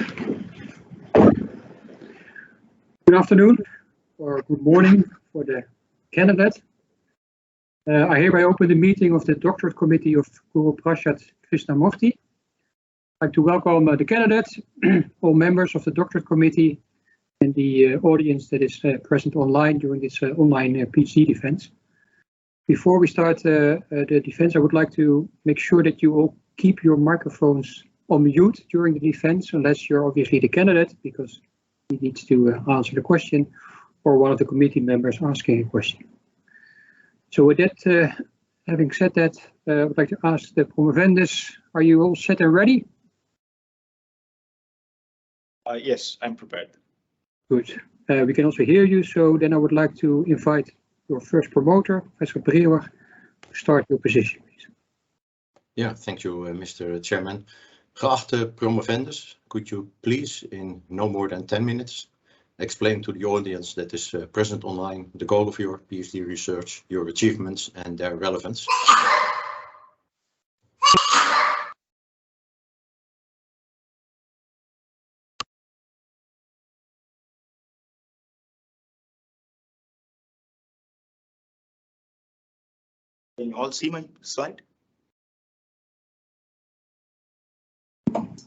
Good afternoon or good morning for the candidate. I hereby open the meeting of the Doctorate Committee of Guru Prasad Krishnamoorthy. I'd like to welcome the candidates, all members of the Doctorate Committee, and the audience that is present online during this online PhD defense. Before we start the defense, I would like to make sure that you all keep your microphones on mute during the defense, unless you're obviously the candidate, because he needs to answer the question, or one of the committee members asking a question. So with that, having said that, I would like to ask the promovendus, are you all set and ready? Yes, I'm prepared. Good. We can also hear you, so then I would like to invite your first promoter, Professor Brewer, to start your position, please. Yeah, thank you, Mr. Chairman. Geachte promovendus, could you please, in no more than 10 minutes, explain to the audience that is present online the goal of your PhD research, your achievements and their relevance? Can you all see my slide?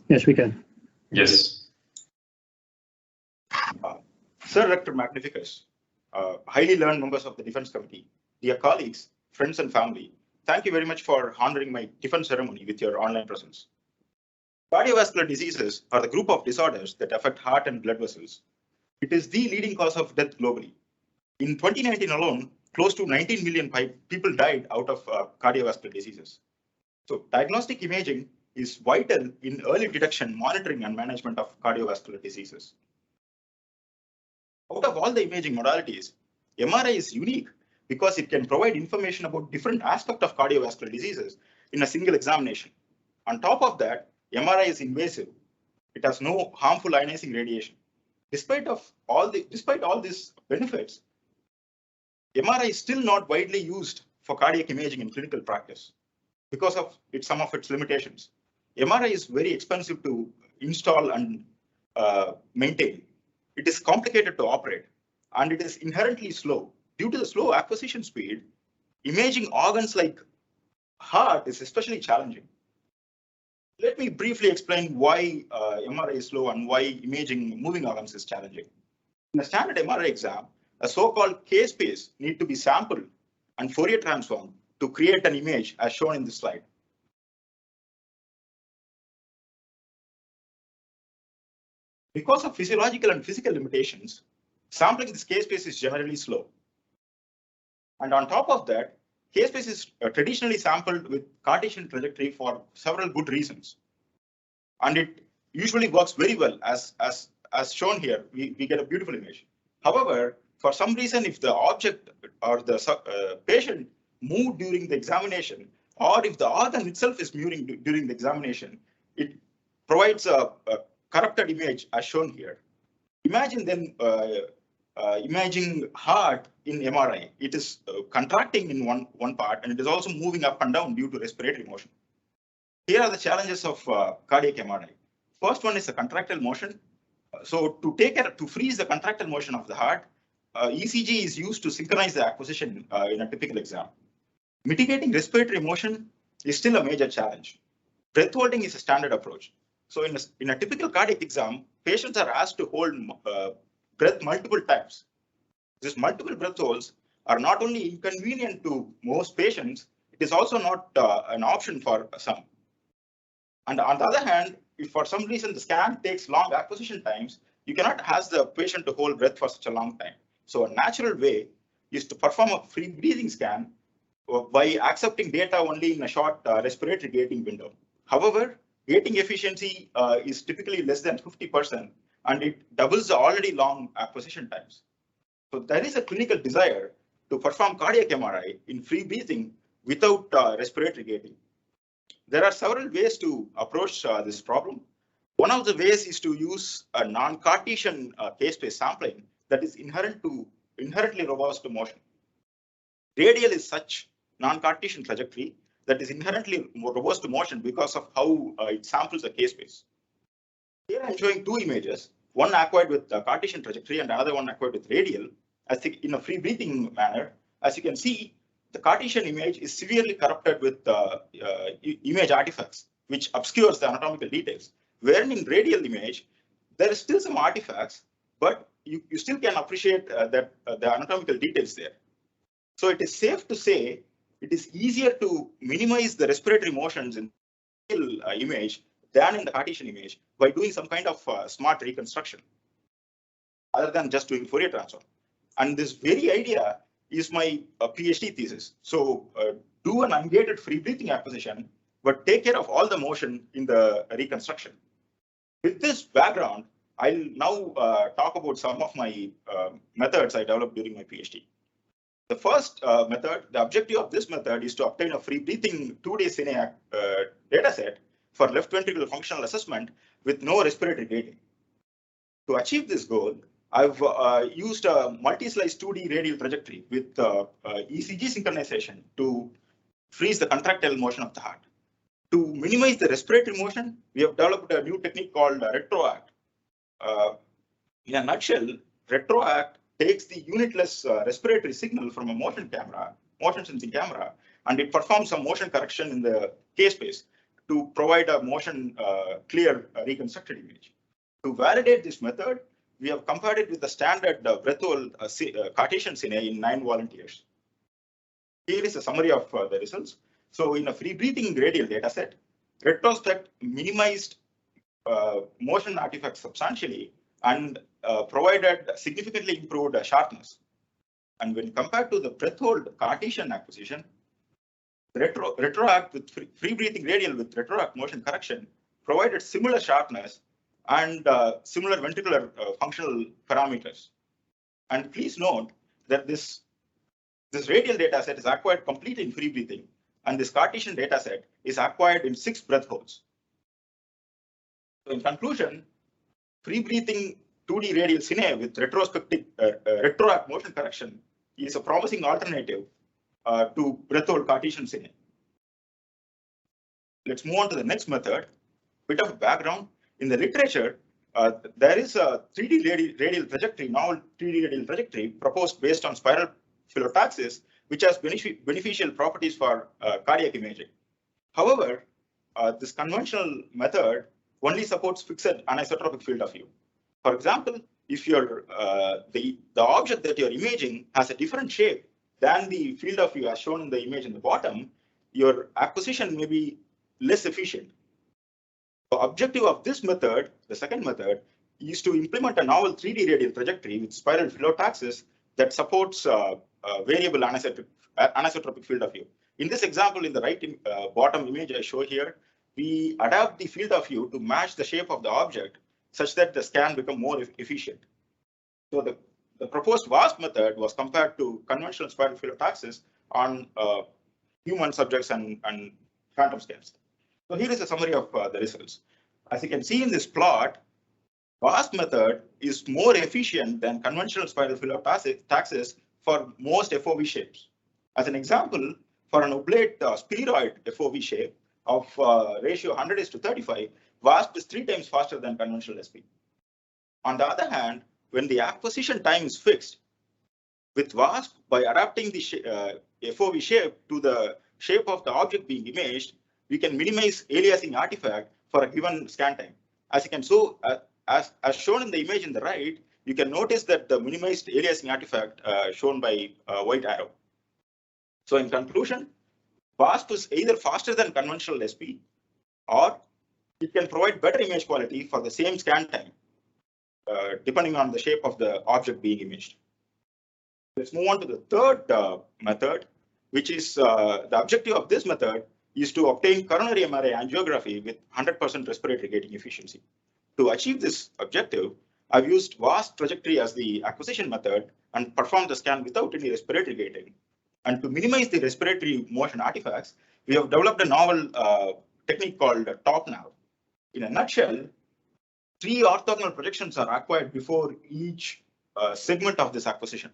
Yes, we can. Yes. Sir Rector Magnificus, highly learned members of the Defense Committee, dear colleagues, friends and family, thank you very much for honoring my defense ceremony with your online presence. Cardiovascular diseases are the group of disorders that affect heart and blood vessels. It is the leading cause of death globally. In 2019 alone, close to 19 million people died out of cardiovascular diseases. So diagnostic imaging is vital in early detection, monitoring, and management of cardiovascular diseases. Out of all the imaging modalities, MRI is unique because it can provide information about different aspects of cardiovascular diseases in a single examination. On top of that, MRI is invasive. It has no harmful ionizing radiation. Despite all these benefits, MRI is still not widely used for cardiac imaging in clinical practice because of some of its limitations. MRI is very expensive to install and maintain. It is complicated to operate, and it is inherently slow. Due to the slow acquisition speed, imaging organs like heart is especially challenging. Let me briefly explain why MRI is slow and why imaging moving organs is challenging. In a standard MRI exam, a so-called K-space need to be sampled and Fourier transformed to create an image as shown in this slide. Because of physiological and physical limitations, sampling this K-space is generally slow. And on top of that, K-space is traditionally sampled with Cartesian trajectory for several good reasons. And it usually works very well. As shown here, we get a beautiful image. However, for some reason, if the object or the patient moved during the examination, or if the organ itself is moving during the examination, it provides a corrupted image as shown here. Imagine then imaging heart in MRI. It is contracting in one part, and it is also moving up and down due to respiratory motion. Here are the challenges of cardiac MRI. First one is the contractile motion. So to freeze the contractile motion of the heart, ECG is used to synchronize the acquisition in a typical exam. Mitigating respiratory motion is still a major challenge. Breath holding is a standard approach. So in a typical cardiac exam, patients are asked to hold breath multiple times. These multiple breath holds are not only inconvenient to most patients, it is also not an option for some. And on the other hand, if for some reason the scan takes long acquisition times, you cannot ask the patient to hold breath for such a long time. So a natural way is to perform a free breathing scan by accepting data only in a short respiratory gating window. However, gating efficiency is typically less than 50%, and it doubles the already long acquisition times. So there is a clinical desire to perform cardiac MRI in free breathing without respiratory gating. There are several ways to approach this problem. One of the ways is to use a non-Cartesian K-space sampling that is inherently robust to motion. Radial is such non-Cartesian trajectory that is inherently more robust to motion because of how it samples the K-space. Here I'm showing two images, one acquired with Cartesian trajectory and another one acquired with radial, in a free breathing manner. As you can see, the Cartesian image is severely corrupted with image artifacts, which obscures the anatomical details. Wherein in radial image, there is still some artifacts, but you still can appreciate that the anatomical details there. So it is safe to say it is easier to minimize the respiratory motions in the radial image than in the Cartesian image by doing some kind of smart reconstruction, other than just doing Fourier transform. And this very idea is my PhD thesis. So do an ungated free breathing acquisition, but take care of all the motion in the reconstruction. With this background, I'll now talk about some of my methods I developed during my PhD. The first method, the objective of this method is to obtain a free breathing 2-day cine data set for left ventricular functional assessment with no respiratory gating. To achieve this goal, I've used a multi-slice 2D radial trajectory with ECG synchronization to freeze the contractile motion of the heart. To minimize the respiratory motion, we have developed a new technique called RetroAct. In a nutshell, RetroAct takes the unitless respiratory signal from a motion sensing camera, and it performs some motion correction in the K-space to provide a motion clear reconstructed image. To validate this method, we have compared it with the standard breath-hold Cartesian cine in 9 volunteers. Here is a summary of the results. So in a free breathing radial dataset, retrospect minimized motion artifacts substantially and provided significantly improved sharpness. And when compared to the breath-hold Cartesian acquisition, RetroAct with free breathing radial with RetroAct motion correction provided similar sharpness and similar ventricular functional parameters. And please note that this radial data set is acquired completely in free breathing, and this Cartesian data set is acquired in 6 breath holds. So in conclusion, free breathing 2D radial cine with retrospective RetroAct motion correction is a promising alternative to breath-hold Cartesian cine. Let's move on to the next method. Bit of background. In the literature, there is a 3D radial trajectory, novel 3D radial trajectory proposed based on spiral phyllotaxis, which has beneficial properties for cardiac imaging. However, this conventional method only supports fixed anisotropic field of view. For example, if you're, the object that you're imaging has a different shape than the field of view as shown in the image in the bottom, your acquisition may be less efficient. The objective of this method, the second method, is to implement a novel 3D radial trajectory with spiral phyllotaxis that supports variable anisotropic field of view. In this example, in the right bottom image I show here, we adapt the field of view to match the shape of the object such that the scan become more efficient. So the proposed VASP method was compared to conventional spiral phyllotaxis on human subjects and phantom scans. So here is a summary of the results. As you can see in this plot, VASP method is more efficient than conventional spiral phyllotaxis for most FOV shapes. As an example, for an oblate spheroid FOV shape of ratio 100:35, VASP is 3 times faster than conventional SP. On the other hand, when the acquisition time is fixed, with VASP, by adapting the FOV shape to the shape of the object being imaged, we can minimize aliasing artifact for a given scan time. As you can show, as shown in the image in the right, you can notice that the minimized aliasing artifact shown by white arrow. So in conclusion, VASP is either faster than conventional SP, or it can provide better image quality for the same scan time, depending on the shape of the object being imaged. Let's move on to the third method, which is the objective of this method is to obtain coronary MRI angiography with 100% respiratory gating efficiency. To achieve this objective, I've used VASP trajectory as the acquisition method and performed the scan without any respiratory gating. And to minimize the respiratory motion artifacts, we have developed a novel technique called top nav. In a nutshell, 3 orthogonal projections are acquired before each segment of this acquisition.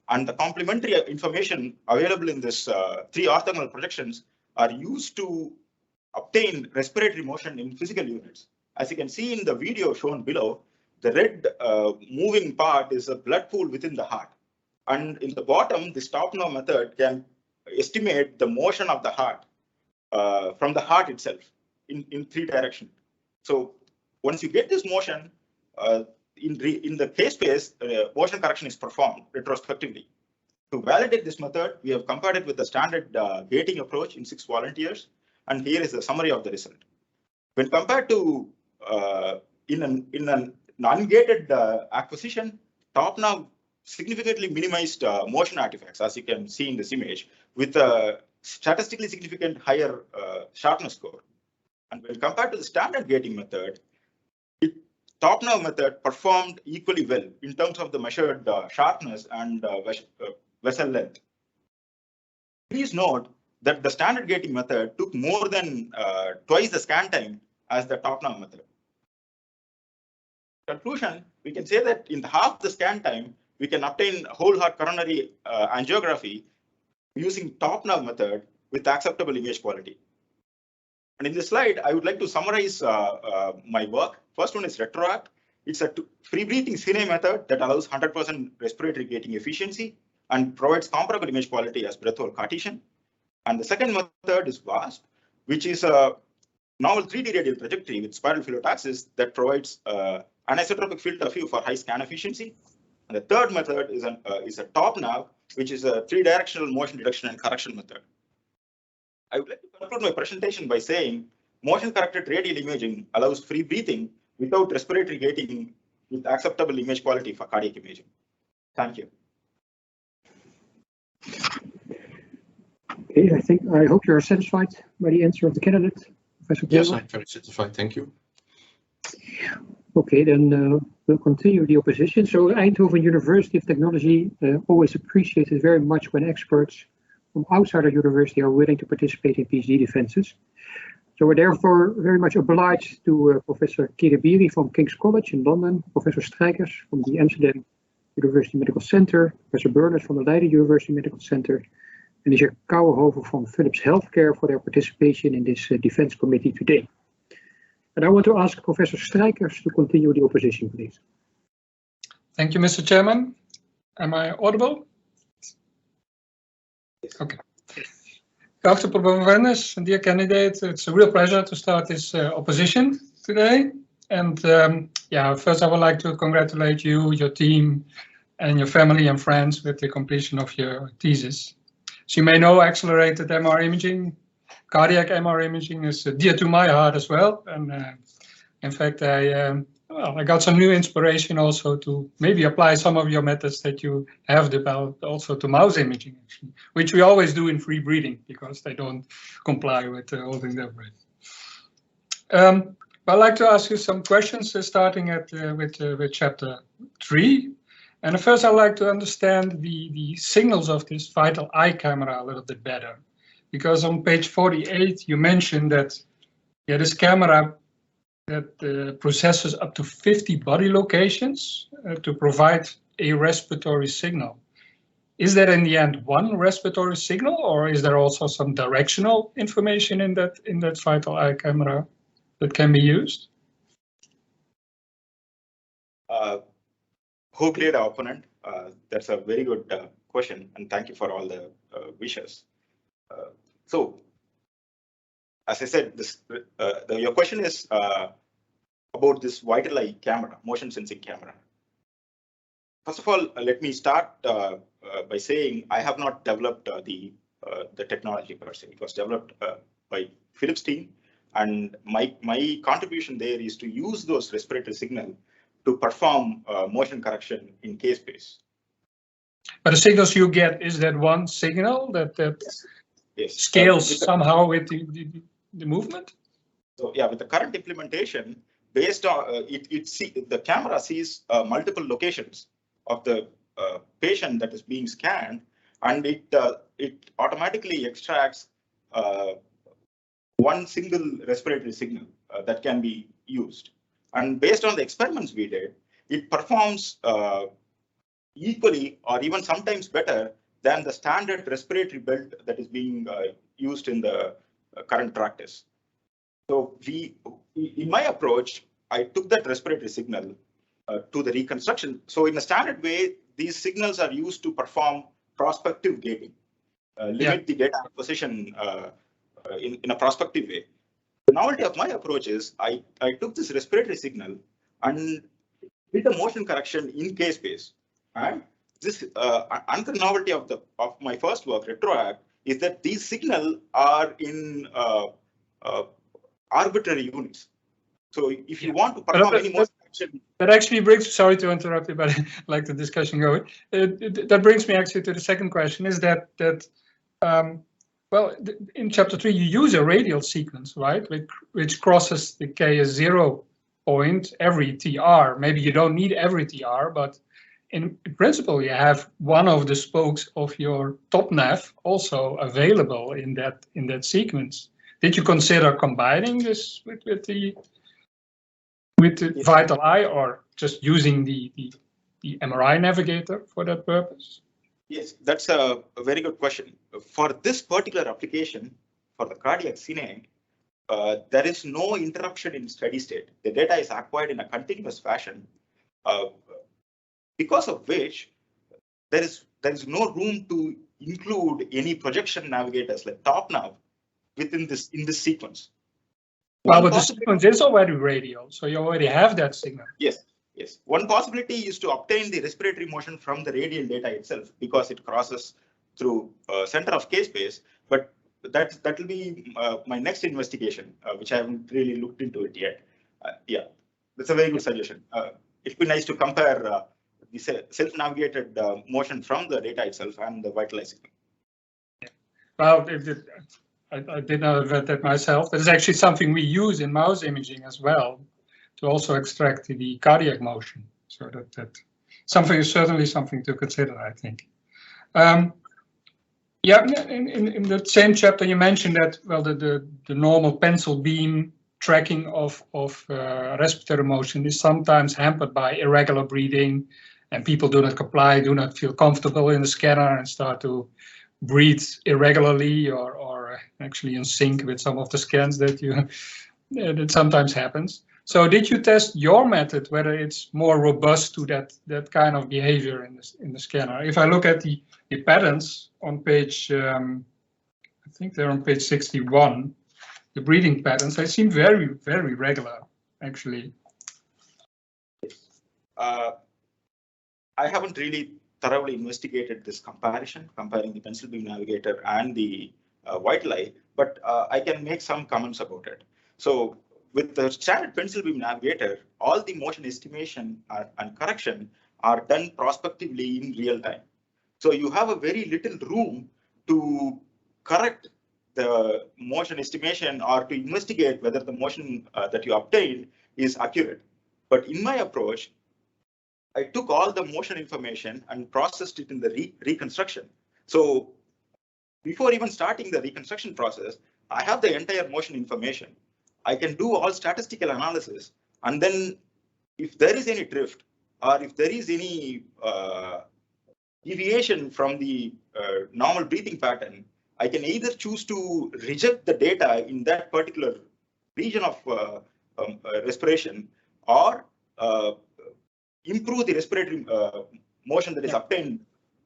And the complementary information available in this 3 orthogonal projections are used to obtain respiratory motion in physical units. As you can see in the video shown below, the red moving part is a blood pool within the heart. And in the bottom, this top-now method can estimate the motion of the heart from the heart itself in 3 directions. So once you get this motion, in the case space, motion correction is performed retrospectively. To validate this method, we have compared it with the standard gating approach in 6 volunteers. And here is the summary of the result. When compared to in an non-gated acquisition, top-now significantly minimized motion artifacts, as you can see in this image, with a statistically significant higher sharpness score. And when compared to the standard gating method, top-now method performed equally well in terms of the measured sharpness and vessel length. Please note that the standard gating method took more than twice the scan time as the top-now method. Conclusion, we can say that in half the scan time, we can obtain whole heart coronary angiography using top-now method with acceptable image quality. And in this slide, I would like to summarize my work. First one is RetroAct. It's a free breathing cine method that allows 100% respiratory gating efficiency and provides comparable image quality as breath hold Cartesian. And the second method is VASP, which is a novel 3D radial trajectory with spiral phyllotaxis that provides anisotropic field of view for high scan efficiency. And the third method is a top-now, which is a 3-directional motion detection and correction method. I would like to conclude my presentation by saying motion-corrected radial imaging allows free breathing without respiratory gating with acceptable image quality for cardiac imaging. Thank you. Okay, I hope you are satisfied by the answer of the candidate, Professor Yes, Taylor. I'm very satisfied. Thank you. Okay, then we'll continue the opposition. So Eindhoven University of Technology always appreciated very much when experts from outside our university are willing to participate in PhD defenses. So we're therefore very much obliged to Professor Kiribiri from King's College in London, Professor Strijkers from the Amsterdam University Medical Center, Professor Berners from the Leiden University Medical Center, and Isaac Kouwenhoven from Philips Healthcare for their participation in this defense committee today. And I want to ask Professor Strijkers to continue the opposition, please. Thank you, Mr. Chairman. Am I audible? Okay. Dr. Promovendus, dear candidate, it's a real pleasure to start this opposition today. And yeah, first I would like to congratulate you, your team, and your family and friends with the completion of your thesis. As you may know, accelerated MR imaging, cardiac MR imaging is dear to my heart as well. And in fact, I got some new inspiration also to maybe apply some of your methods that you have developed also to mouse imaging, actually, which we always do in free breathing because they don't comply with holding their breath. I'd like to ask you some questions starting with chapter 3. And first, I'd like to understand the signals of this vital eye camera a little bit better. Because on page 48, you mentioned that this camera that processes up to 50 body locations to provide a respiratory signal. Is that in the end one respiratory signal, or is there also some directional information in that vital eye camera that can be used? Who cleared our opponent? That's a very good question, and thank you for all the wishes. So, as I said, your question is about this vital eye camera, motion sensing camera. First of all, let me start by saying I have not developed the technology per se. It was developed by Philips team, and my contribution there is to use those respiratory signals to perform motion correction in K-space. But the signals you get, is that one signal that yes. Scales somehow with the movement? So yeah, with the current implementation, based on the camera sees multiple locations of the patient that is being scanned, and it automatically extracts one single respiratory signal that can be used. And based on the experiments we did, it performs equally or even sometimes better than the standard respiratory belt that is being used in the current practice. So in my approach, I took that respiratory signal to the reconstruction. So in a standard way, these signals are used to perform prospective gating, limit the data acquisition in a prospective way. The novelty of my approach is I took this respiratory signal and did a motion correction in k-space. And this another novelty of my first work, RetroAct, is that these signals are in arbitrary units. So if you want to perform any motion correction, that actually brings, sorry to interrupt you, but I like the discussion going. That brings me actually to the second question, is that well, in chapter 3, you use a radial sequence, right, which crosses the KS0 point every TR. Maybe you don't need every TR, but in principle, you have one of the spokes of your top nav also available in that sequence. Did you consider combining this with the Vital Eye, or just using the MRI navigator for that purpose? Yes, that's a very good question. For this particular application, for the cardiac cine, there is no interruption in steady state. The data is acquired in a continuous fashion, because of which there is no room to include any projection navigators like top nav in this sequence. Well, but the sequence is already radial, so you already have that signal. Yes. Yes, one possibility is to obtain the respiratory motion from the radial data itself, because it crosses through center of k-space. But that will be my next investigation, which I haven't really looked into it yet. Yeah, that's a very good suggestion. It'd be nice to compare the self-navigated motion from the data itself and the Vital Eye signal. Yeah. Well, I did not have read that myself. That is actually something we use in mouse imaging as well, to also extract the cardiac motion. So that something is certainly something to consider, I think. Yeah, in the same chapter you mentioned that, well, the normal pencil beam tracking of respiratory motion is sometimes hampered by irregular breathing, and people do not comply, do not feel comfortable in the scanner and start to breathe irregularly or actually in sync with some of the scans that sometimes happens. So did you test your method, whether it's more robust to that kind of behavior in the scanner? If I look at the patterns on page, I think they're on page 61, the breathing patterns, they seem very, very regular, actually. I haven't really thoroughly investigated this comparing the pencil beam navigator and the Vital Eye, but I can make some comments about it. So with the standard pencil beam navigator, all the motion estimation and correction are done prospectively in real time. So you have a very little room to correct the motion estimation or to investigate whether the motion that you obtained is accurate. But in my approach, I took all the motion information and processed it in the reconstruction. So before even starting the reconstruction process, I have the entire motion information. I can do all statistical analysis, and then if there is any drift or if there is any deviation from the normal breathing pattern, I can either choose to reject the data in that particular region of respiration, or improve the respiratory motion that is obtained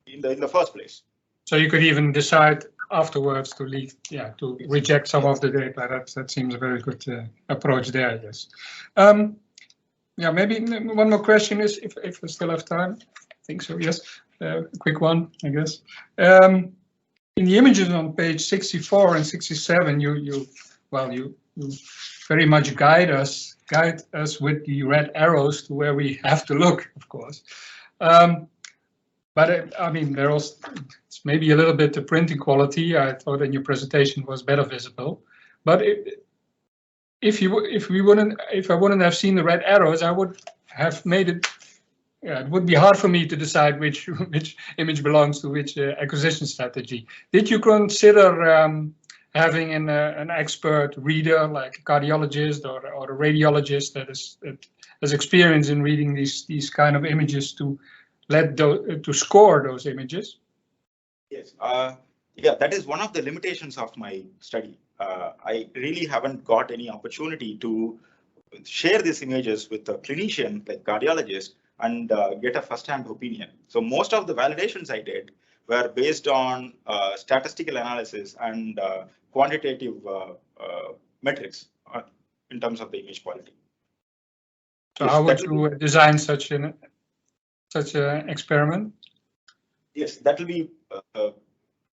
in the first place. So you could even decide afterwards to leave, to reject some of the data. That seems a very good approach there. Yes. Yeah, maybe one more question is, if we still have time. I think so. Yes. Quick one, I guess. In the images on page 64 and 67, you very much guide us with the red arrows to where we have to look, of course. But I mean, it's maybe a little bit the printing quality. I thought in your presentation was better visible. But if I wouldn't have seen the red arrows, I would have made it. Yeah, it would be hard for me to decide which image belongs to which acquisition strategy. Did you consider having an expert reader like a cardiologist or a radiologist that has experience in reading these kind of images to score those images? Yes, yeah, that is one of the limitations of my study. I really haven't got any opportunity to share these images with a clinician like cardiologist and get a first-hand opinion. So most of the validations I did were based on statistical analysis and quantitative metrics in terms of the image quality. So Yes, how would you design such an experiment? Yes, that will be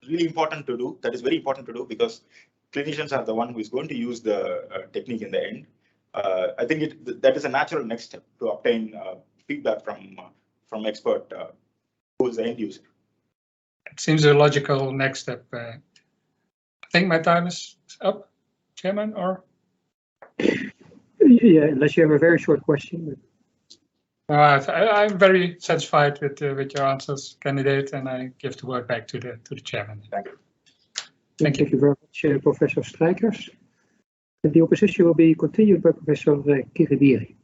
really important to do. That is very important to do because clinicians are the one who is going to use the technique in the end. I think that is a natural next step to obtain feedback from expert who is the end user. It seems a logical next step. I think my time is up, Chairman, or? Yeah, unless you have a very short question. I'm very satisfied with your answers, candidate, and I give the word back to the chairman. Thank you. Thank you very much, Professor Strijkers. The opposition will be continued by Professor Kiribiri.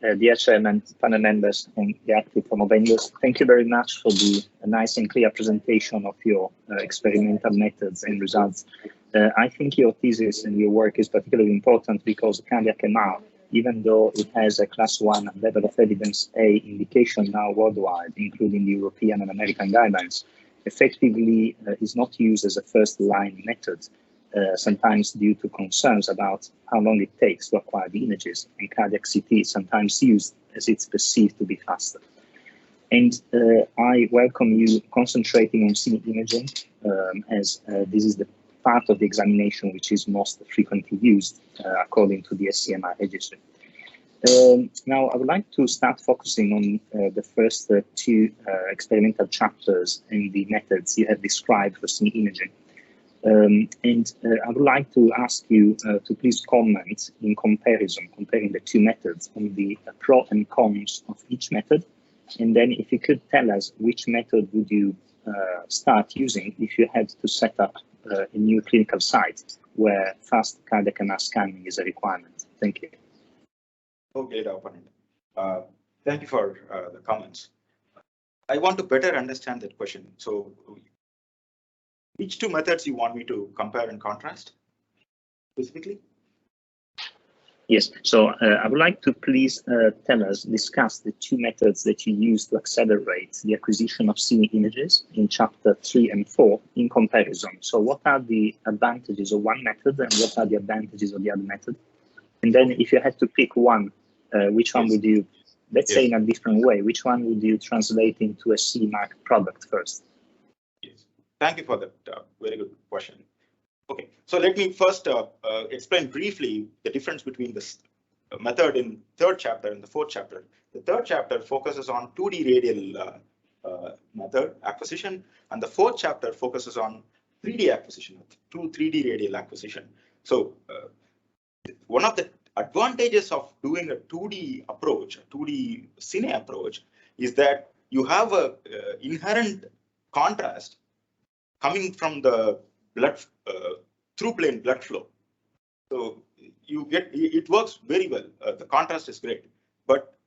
Dear Chairman, panel members, and the active promovendors, thank you very much for the nice and clear presentation of your experimental methods and results. I think your thesis and your work is particularly important because cardiac MR, even though it has a class 1 level of evidence A indication now worldwide, including the European and American guidelines, effectively is not used as a first-line method. Sometimes due to concerns about how long it takes to acquire the images, and cardiac CT is sometimes used as it's perceived to be faster. And I welcome you concentrating on CT imaging as this is the part of the examination which is most frequently used according to the SCMR registry. Now, I would like to start focusing on the first two experimental chapters and the methods you have described for CT imaging. I would like to ask you to please comment in comparing the two methods on the pros and cons of each method. And then if you could tell us which method would you start using if you had to set up a new clinical site where fast cardiac MR scanning is a requirement. Thank you. Okay, opponent. Thank you for the comments. I want to better understand that question. So which two methods you want me to compare and contrast specifically? Yes, so I would like to please discuss the two methods that you use to accelerate the acquisition of CT images in chapter 3 and 4 in comparison. So what are the advantages of one method and what are the advantages of the other method? And then if you had to pick one, which one would you, let's say in a different way, which one would you translate into a CE mark product first? Yes, thank you for that very good question. Okay, so let me first explain briefly the difference between this method in third chapter and the fourth chapter. The third chapter focuses on 2D radial method acquisition, and the fourth chapter focuses on 3D acquisition, 3D radial acquisition. So one of the advantages of doing a 2D approach, a 2D cine approach, is that you have a inherent contrast coming from the blood through plane blood flow. So you get, it works very well. The contrast is great. But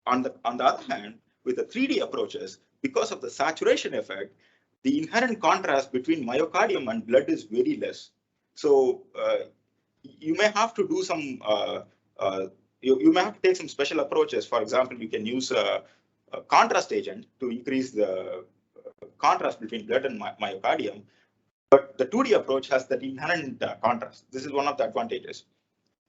on the other hand, with the 3D approaches, because of the saturation effect, the inherent contrast between myocardium and blood is very less. So you may have to do some, you may have to take some special approaches. For example, you can use a contrast agent to increase the contrast between blood and myocardium. But the 2D approach has that inherent contrast. This is one of the advantages.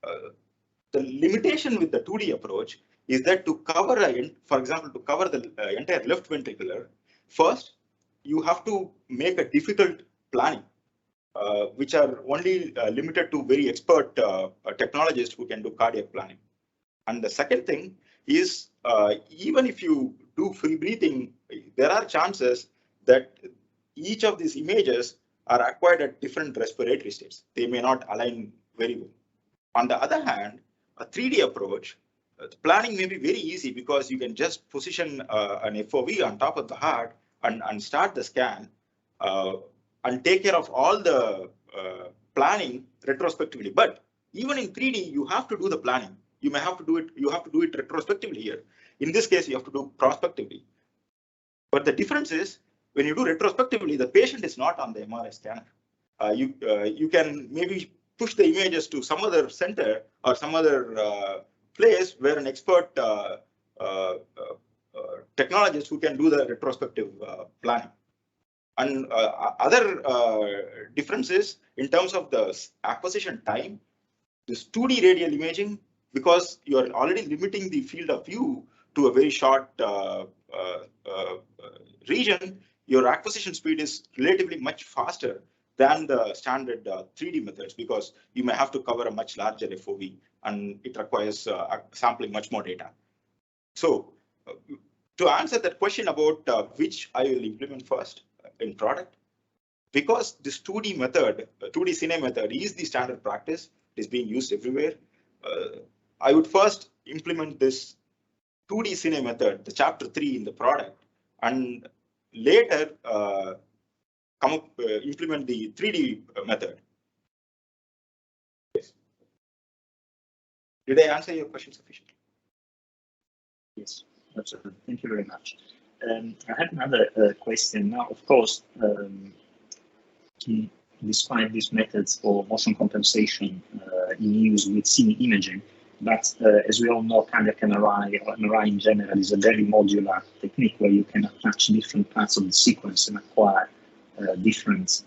The limitation with the 2D approach is that to cover, for example, to cover the entire left ventricular, first, you have to make a difficult planning, which are only limited to very expert technologists who can do cardiac planning. And the second thing is, even if you do free breathing, there are chances that each of these images are acquired at different respiratory states. They may not align very well. On the other hand, a 3D approach, the planning may be very easy because you can just position an FOV on top of the heart and start the scan and take care of all the planning retrospectively. But even in 3D, you have to do the planning. You may have to do it. You have to do it retrospectively here. In this case, you have to do prospectively. But the difference is, when you do retrospectively, the patient is not on the MRI scanner. You can maybe push the images to some other center or some other place where an expert technologist who can do the retrospective planning. And other differences in terms of the acquisition time, this 2D radial imaging, because you are already limiting the field of view to a very short region, your acquisition speed is relatively much faster than the standard 3D methods, because you may have to cover a much larger FOV and it requires sampling much more data. So to answer that question about which I will implement first in product, because this 2D method, 2D cine method is the standard practice, it is being used everywhere. I would first implement this 2D cine method, the chapter 3 in the product, and later implement the 3D method. Yes. Did I answer your question sufficiently? Yes, absolutely. Thank you very much. I have another question now. Of course, despite these methods for motion compensation in use with cine imaging, but as we all know, cardiac MRI or MRI in general is a very modular technique where you can attach different parts of the sequence and acquire different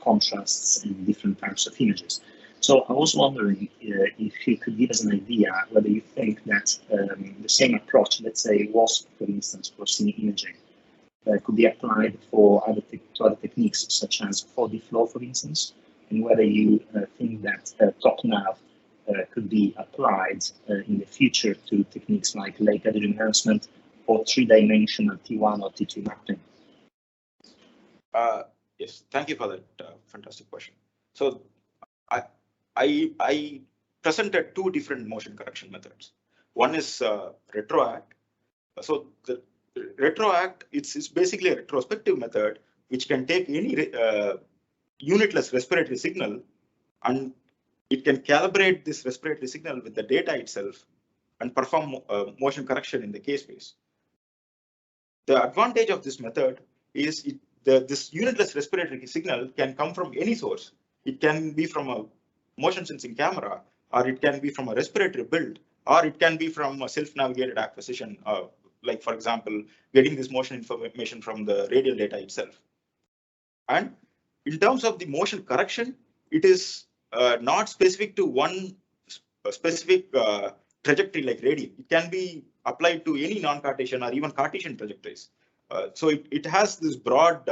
contrasts and different types of images. So I was wondering if you could give us an idea whether you think that the same approach, let's say WASP, for instance, for cine imaging, could be applied for other techniques such as 4D flow, for instance, and whether you think that top-nav could be applied in the future to techniques like late edge enhancement or three-dimensional T1 or T2 mapping. Yes, thank you for that fantastic question. So I presented two different motion correction methods. One is retroact. So the retroact, it's basically a retrospective method which can take any unitless respiratory signal and it can calibrate this respiratory signal with the data itself and perform motion correction in the k-space. The advantage of this method is this unitless respiratory signal can come from any source. It can be from a motion sensing camera, or it can be from a respiratory build, or it can be from a self-navigated acquisition, like for example, getting this motion information from the radial data itself. And in terms of the motion correction, it is not specific to one specific trajectory like radial. It can be applied to any non-Cartesian or even Cartesian trajectories. So it has this broad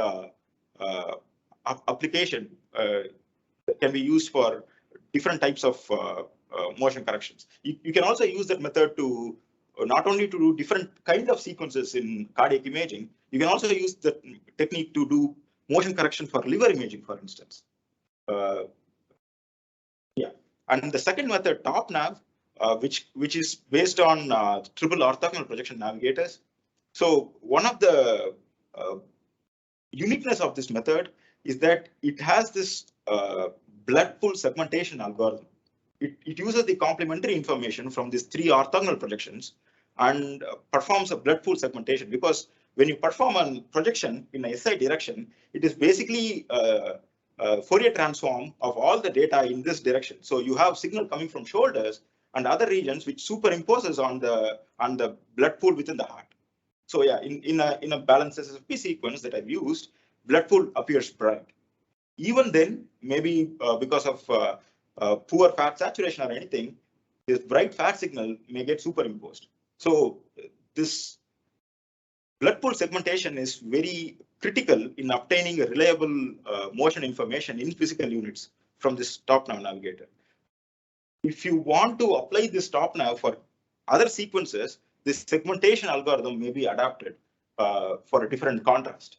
application that can be used for different types of motion corrections. You can also use that method to not only to do different kind of sequences in cardiac imaging, you can also use the technique to do motion correction for liver imaging, for instance. Yeah, and the second method, top-nav, which is based on triple orthogonal projection navigators. So one of the uniqueness of this method is that it has this blood pool segmentation algorithm. It uses the complementary information from these three orthogonal projections and performs a blood pool segmentation, because when you perform a projection in a SI direction, it is basically a Fourier transform of all the data in this direction. So you have signal coming from shoulders and other regions which superimposes on the blood pool within the heart. So yeah, in a balanced SSFP sequence that I've used, blood pool appears bright. Even then, maybe because of poor fat saturation or anything, this bright fat signal may get superimposed. So this blood pool segmentation is very critical in obtaining a reliable motion information in physical units from this top-nav navigator. If you want to apply this top-nav for other sequences, this segmentation algorithm may be adapted for a different contrast.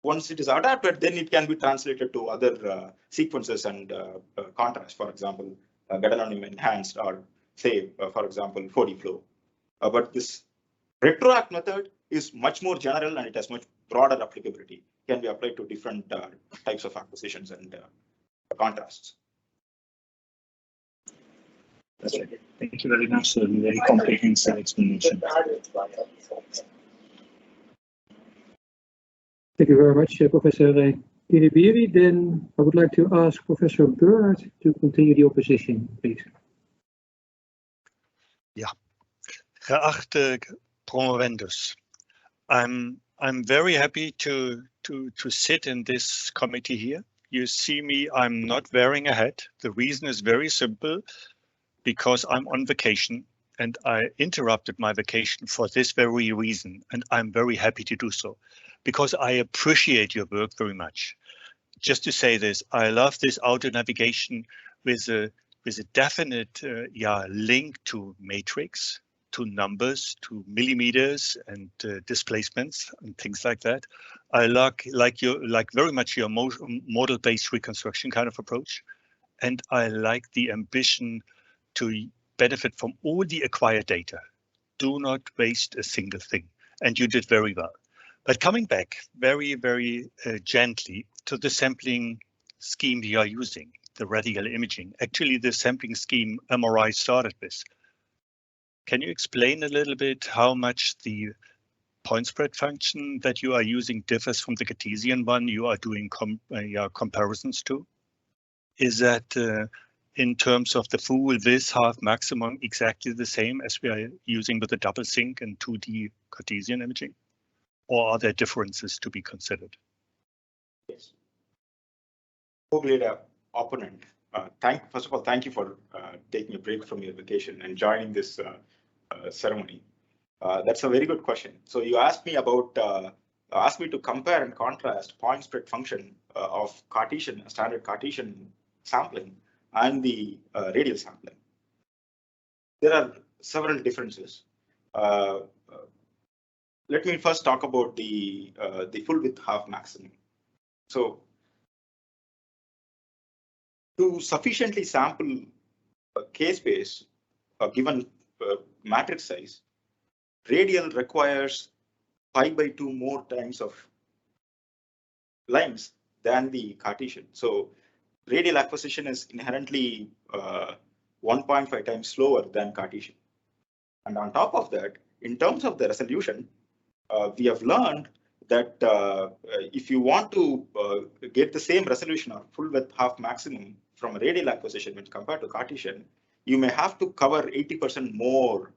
Once it is adapted, then it can be translated to other sequences and contrast, for example, gadolinium enhanced, or say, for example, 4D flow. But this retroact method is much more general and it has much broader applicability. It can be applied to different types of acquisitions and contrasts. That's right. Thank you very much for the very comprehensive explanation. Thank you very much, Professor Kiribiri, then I would like to ask Professor Bird to continue the opposition, please. Ja, geachte promovendus, I'm very happy to sit in this committee here. You see me, I'm not wearing a hat. The reason is very simple, because I'm on vacation and I interrupted my vacation for this very reason. And I'm very happy to do so because I appreciate your work very much. Just to say this, I love this auto navigation with a definite link to matrix, to numbers, to millimeters and displacements and things like that. I like very much your model-based reconstruction kind of approach. And I like the ambition to benefit from all the acquired data. Do not waste a single thing. And you did very well. But coming back very, very gently to the sampling scheme we are using, the radial imaging, actually the sampling scheme MRI started with. Can you explain a little bit how much the point spread function that you are using differs from the Cartesian one you are doing comparisons to? Is that in terms of the full width half maximum exactly the same as we are using with the double sync and 2D Cartesian imaging? Or are there differences to be considered? Yes. Opponent. First of all, thank you for taking a break from your vacation and joining this ceremony. That's a very good question. So you asked me about, asked me to compare and contrast point spread function of Cartesian, standard Cartesian sampling and the radial sampling. There are several differences. Let me first talk about the full width half maximum. So to sufficiently sample a K-space, a given matrix size, radial requires pi/2 more times of lines than the Cartesian. So radial acquisition is inherently 1.5 times slower than Cartesian. And on top of that, in terms of the resolution, we have learned that if you want to get the same resolution or full width half maximum from a radial acquisition when compared to Cartesian, you may have to cover 80% more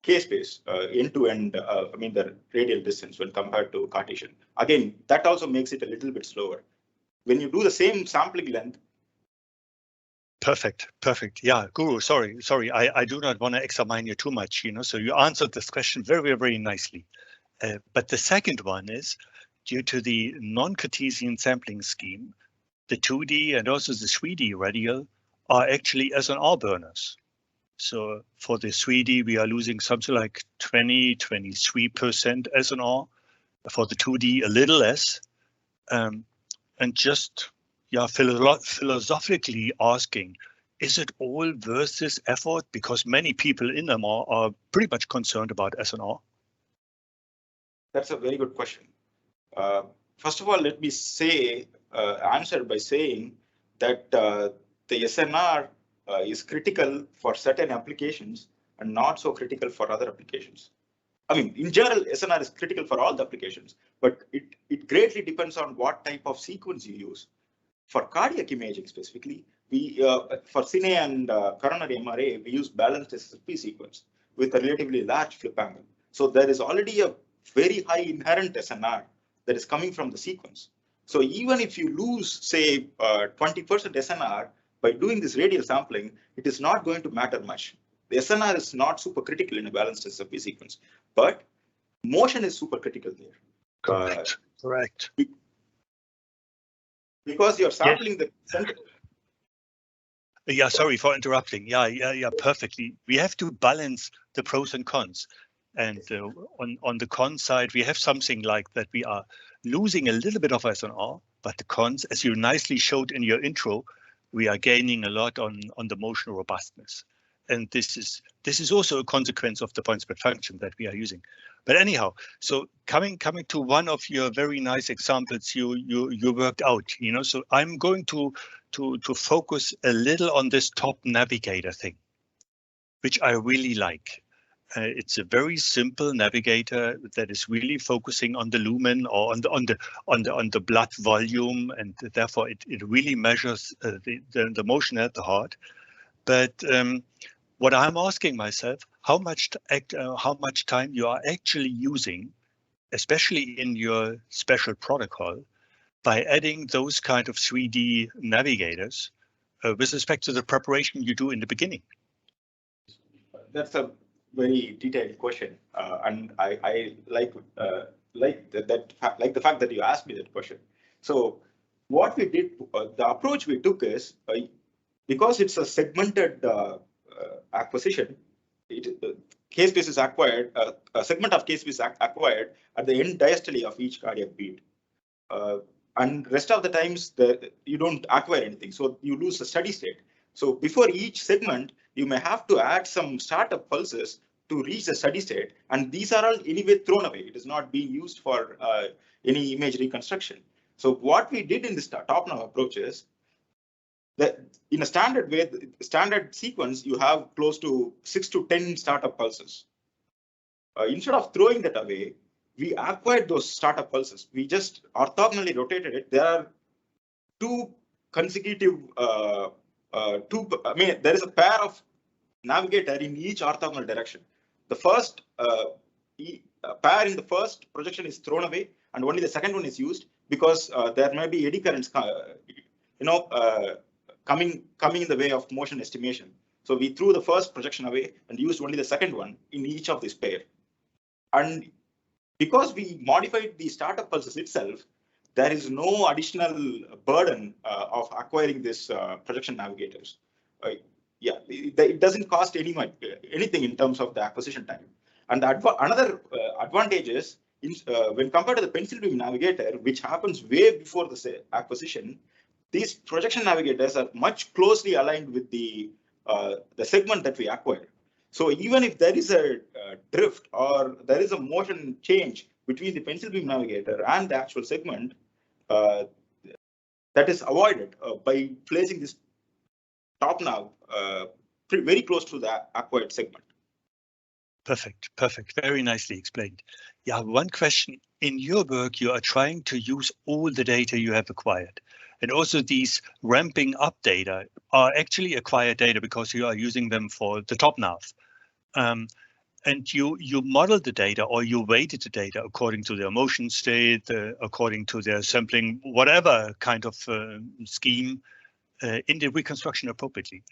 K-space end-to-end, I mean the radial distance when compared to Cartesian. Again, that also makes it a little bit slower. When you do the same sampling length. Perfect. Yeah, Guru, sorry. I do not want to examine you too much, so you answered this question very, very nicely. But the second one is, due to the non-Cartesian sampling scheme, the 2D and also the 3D radial are actually SNR burners. So for the 3D, we are losing something like 23% SNR. For the 2D, a little less. And just philosophically asking, is it all worth this effort? Because many people in MR are pretty much concerned about SNR. That's a very good question. First of all, let me say, answer by saying that the SNR is critical for certain applications and not so critical for other applications. I mean, in general, SNR is critical for all the applications, but it greatly depends on what type of sequence you use. For cardiac imaging specifically, we for cine and coronary MRA, we use balanced SSP sequence with a relatively large flip angle. So there is already a very high inherent SNR that is coming from the sequence. So even if you lose, say, 20% SNR by doing this radial sampling, it is not going to matter much. The SNR is not super critical in a balanced SSP sequence, but motion is super critical there. Correct. Because you're sampling the center. Yeah, sorry for interrupting. Yeah, perfectly. We have to balance the pros and cons. And on the con side, we have something like that we are losing a little bit of SNR, but the cons, as you nicely showed in your intro, we are gaining a lot on the motion robustness. And this is also a consequence of the point spread function that we are using. But anyhow, so coming to one of your very nice examples you worked out, so I'm going to focus a little on this top navigator thing, which I really like. It's a very simple navigator that is really focusing on the lumen or on the blood volume, and therefore it really measures the motion at the heart. But what I'm asking myself, how much time you are actually using, especially in your special protocol, by adding those kind of 3D navigators with respect to the preparation you do in the beginning? That's a very detailed question, and I like the fact that you asked me that question. So what we did, the approach we took is because it's a segmented acquisition. K space is acquired, a segment of K space acquired at the end diastole of each cardiac beat. And rest of the times you don't acquire anything, so you lose a steady state. So before each segment, you may have to add some startup pulses to reach the steady state, and these are all anyway thrown away. It is not being used for any image reconstruction. So what we did in this top-down approach is that in a standard way, standard sequence, you have close to 6 to 10 startup pulses. Instead of throwing that away, we acquired those startup pulses. We just orthogonally rotated it. There are two consecutive, there is a pair of navigator in each orthogonal direction. The first pair in the first projection is thrown away, and only the second one is used because there may be eddy currents, coming in the way of motion estimation. So we threw the first projection away and used only the second one in each of this pair. And because we modified the startup pulses itself, there is no additional burden of acquiring this projection navigators. It doesn't cost anything in terms of the acquisition time. And another advantage is when compared to the pencil beam navigator, which happens way before the acquisition, these projection navigators are much closely aligned with the segment that we acquired. So even if there is a drift or there is a motion change between the pencil beam navigator and the actual segment, that is avoided by placing this top nav very close to the acquired segment. Perfect. Very nicely explained. Yeah, one question. In your work, you are trying to use all the data you have acquired. And also these ramping up data are actually acquired data because you are using them for the top nav. And you model the data or you weighted the data according to their motion state, according to their sampling, whatever kind of scheme in the reconstruction appropriately.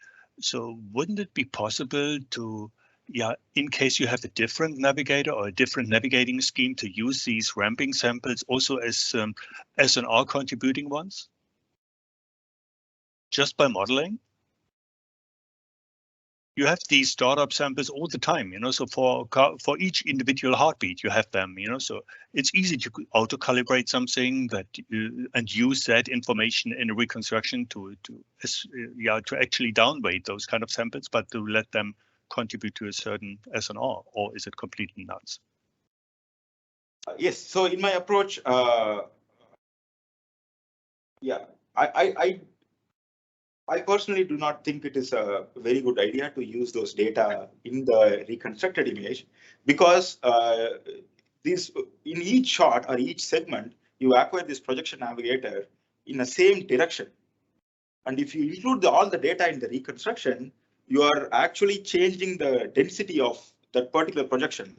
So wouldn't it be possible to, in case you have a different navigator or a different navigating scheme, to use these ramping samples also as SNR contributing ones? Just by modeling? You have these startup samples all the time, so for each individual heartbeat, you have them, so it's easy to auto-calibrate something and use that information in a reconstruction to actually downweight those kind of samples, but to let them contribute to a certain SNR, or is it completely nuts? Yes, so in my approach, I personally do not think it is a very good idea to use those data in the reconstructed image, because in each shot or each segment, you acquire this projection navigator in the same direction. And if you include all the data in the reconstruction, you are actually changing the density of that particular projection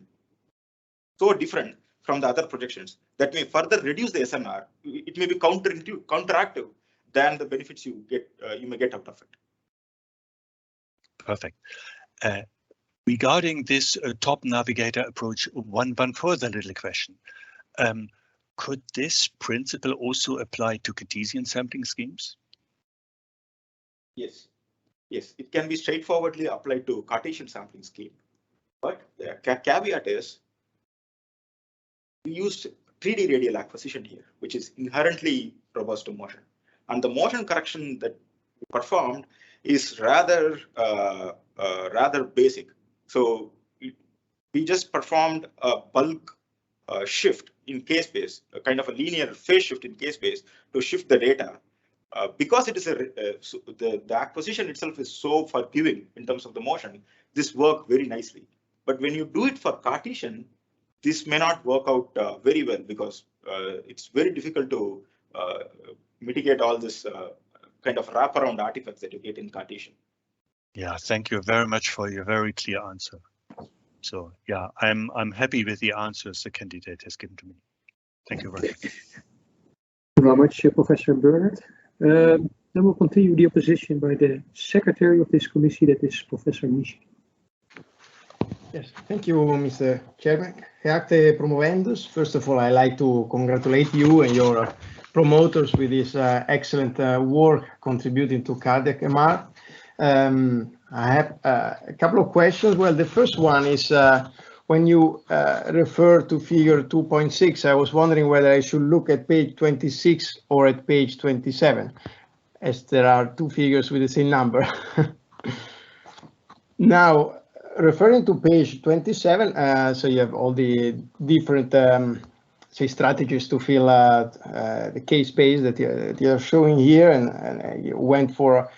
so different from the other projections that may further reduce the SNR. It may be counteractive than the benefits you may get out of it. Perfect. Regarding this top navigator approach, one further little question. Could this principle also apply to Cartesian sampling schemes? Yes, it can be straightforwardly applied to Cartesian sampling scheme. But the caveat is we used 3D radial acquisition here, which is inherently robust to motion. And the motion correction that we performed is rather basic. So we just performed a bulk shift in K-space, a kind of a linear phase shift in K-space to shift the data. Because it is the acquisition itself is so forgiving in terms of the motion, this worked very nicely. But when you do it for Cartesian, this may not work out very well because it's very difficult to mitigate all this kind of wraparound artifacts that you get in Cartesian. Yeah, thank you very much for your very clear answer. So yeah, I'm happy with the answers the candidate has given to me. Thank you very much. Thank you very much, Professor Bernard. Then we'll continue the opposition by the secretary of this committee, that is Professor Michi. Yes, thank you, Mr. Chairman. Geachte promovendus, first of all, I'd like to congratulate you and your promoters with this excellent work contributing to cardiac MR. I have a couple of questions. Well, the first one is when you refer to figure 2.6, I was wondering whether I should look at page 26 or at page 27, as there are two figures with the same number. Now, referring to page 27, so you have all the different say strategies to fill the case space that you're showing here, and you went for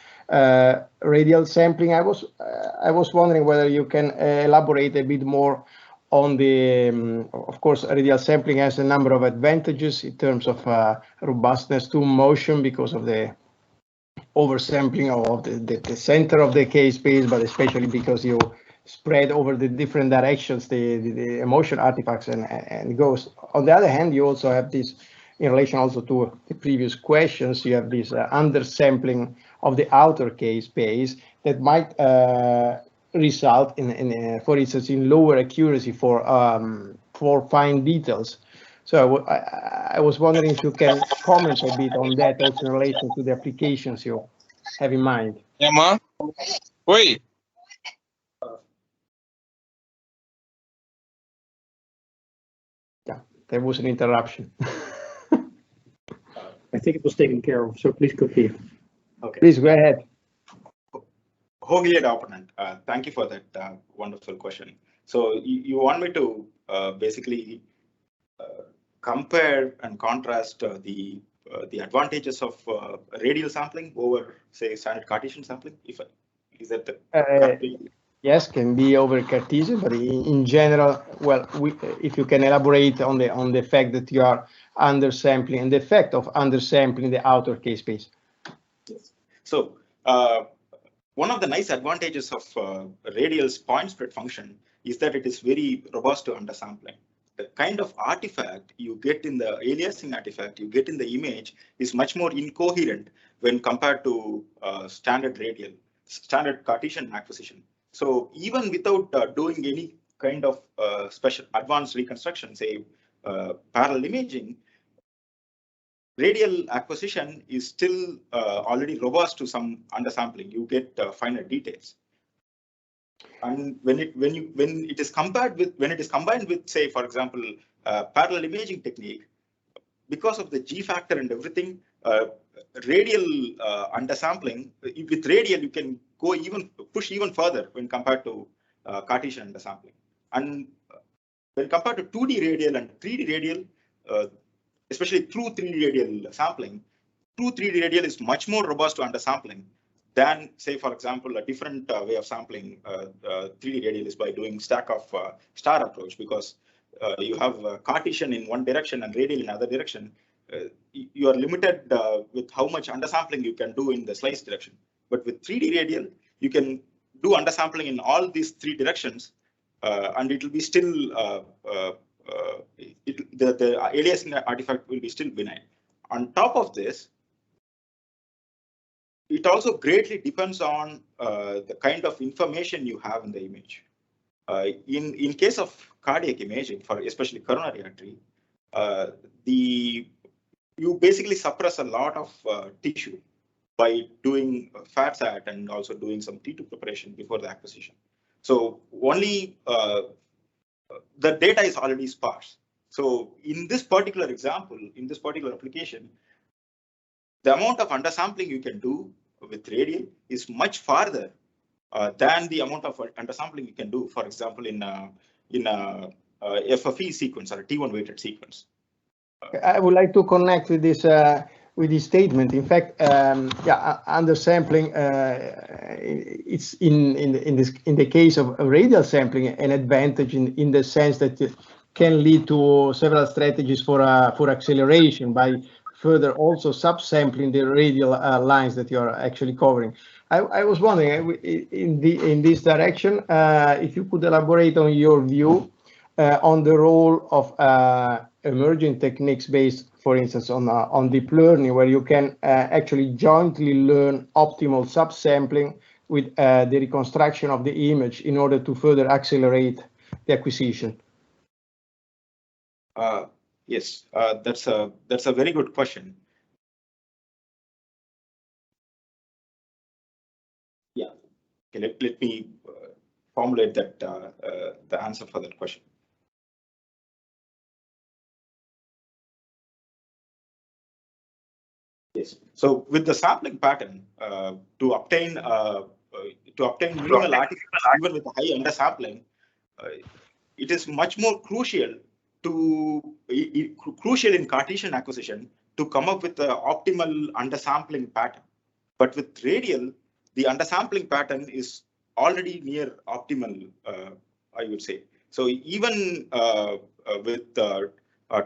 radial sampling. I was wondering whether you can elaborate a bit more on the, of course, radial sampling has a number of advantages in terms of robustness to motion because of the oversampling of the center of the case space, but especially because you spread over the different directions the emotion artifacts and goes. On the other hand, you also have this, in relation also to the previous questions, you have this undersampling of the outer case space that might result in for instance, in lower accuracy for fine details. So I was wondering if you can comment a bit on that, also in relation to the applications you have in mind. Yeah, ma. Wait. Yeah, there was an interruption. I think it was taken care of, so please continue. Okay. Please go ahead. Hoagland opponent, thank you for that wonderful question. So you want me to basically compare and contrast the advantages of radial sampling over, say, standard Cartesian sampling? Is that the yes, can be over Cartesian, but in general, well, if you can elaborate on the fact that you are undersampling and the effect of undersampling the outer case space. Yes. So one of the nice advantages of radial's point spread function is that it is very robust to undersampling. The kind of artifact you get in the aliasing artifact you get in the image is much more incoherent when compared to standard Cartesian acquisition. So even without doing any kind of special advanced reconstruction, say parallel imaging, radial acquisition is still already robust to some undersampling. You get finer details. And when it is combined with, say, for example, parallel imaging technique, because of the G factor and everything, radial undersampling, with radial you can push even further when compared to Cartesian undersampling. And when compared to 2D radial and 3D radial, especially through 3D radial sampling, true 3D radial is much more robust to undersampling than, say, for example, a different way of sampling 3D radial is by doing stack of star approach, because you have Cartesian in one direction and radial in other direction. You are limited with how much undersampling you can do in the slice direction. But with 3D radial, you can do undersampling in all these three directions, and it will be still the aliasing artifact will be still benign. On top of this, it also greatly depends on the kind of information you have in the image. In case of cardiac imaging, for especially coronary artery, you basically suppress a lot of tissue by doing FATSAT and also doing some T2 preparation before the acquisition. So only the data is already sparse. So in this particular example, in this particular application, the amount of undersampling you can do with radial is much farther than the amount of undersampling you can do, for example, in a FFE sequence or a T1 weighted sequence. I would like to connect with this with this statement. In fact, yeah, undersampling, it's in the case of radial sampling an advantage in the sense that it can lead to several strategies for acceleration by further also subsampling the radial lines that you are actually covering. I was wondering in this direction if you could elaborate on your view on the role of emerging techniques based, for instance, on deep learning, where you can actually jointly learn optimal subsampling with the reconstruction of the image in order to further accelerate the acquisition. Yes, that's a very good question. Yeah, okay, let me formulate that the answer for that question. Yes. So with the sampling pattern, to obtain minimal artifacts even with a high undersampling, it is much more crucial in Cartesian acquisition to come up with the optimal undersampling pattern. But with radial, the undersampling pattern is already near optimal, I would say. So even with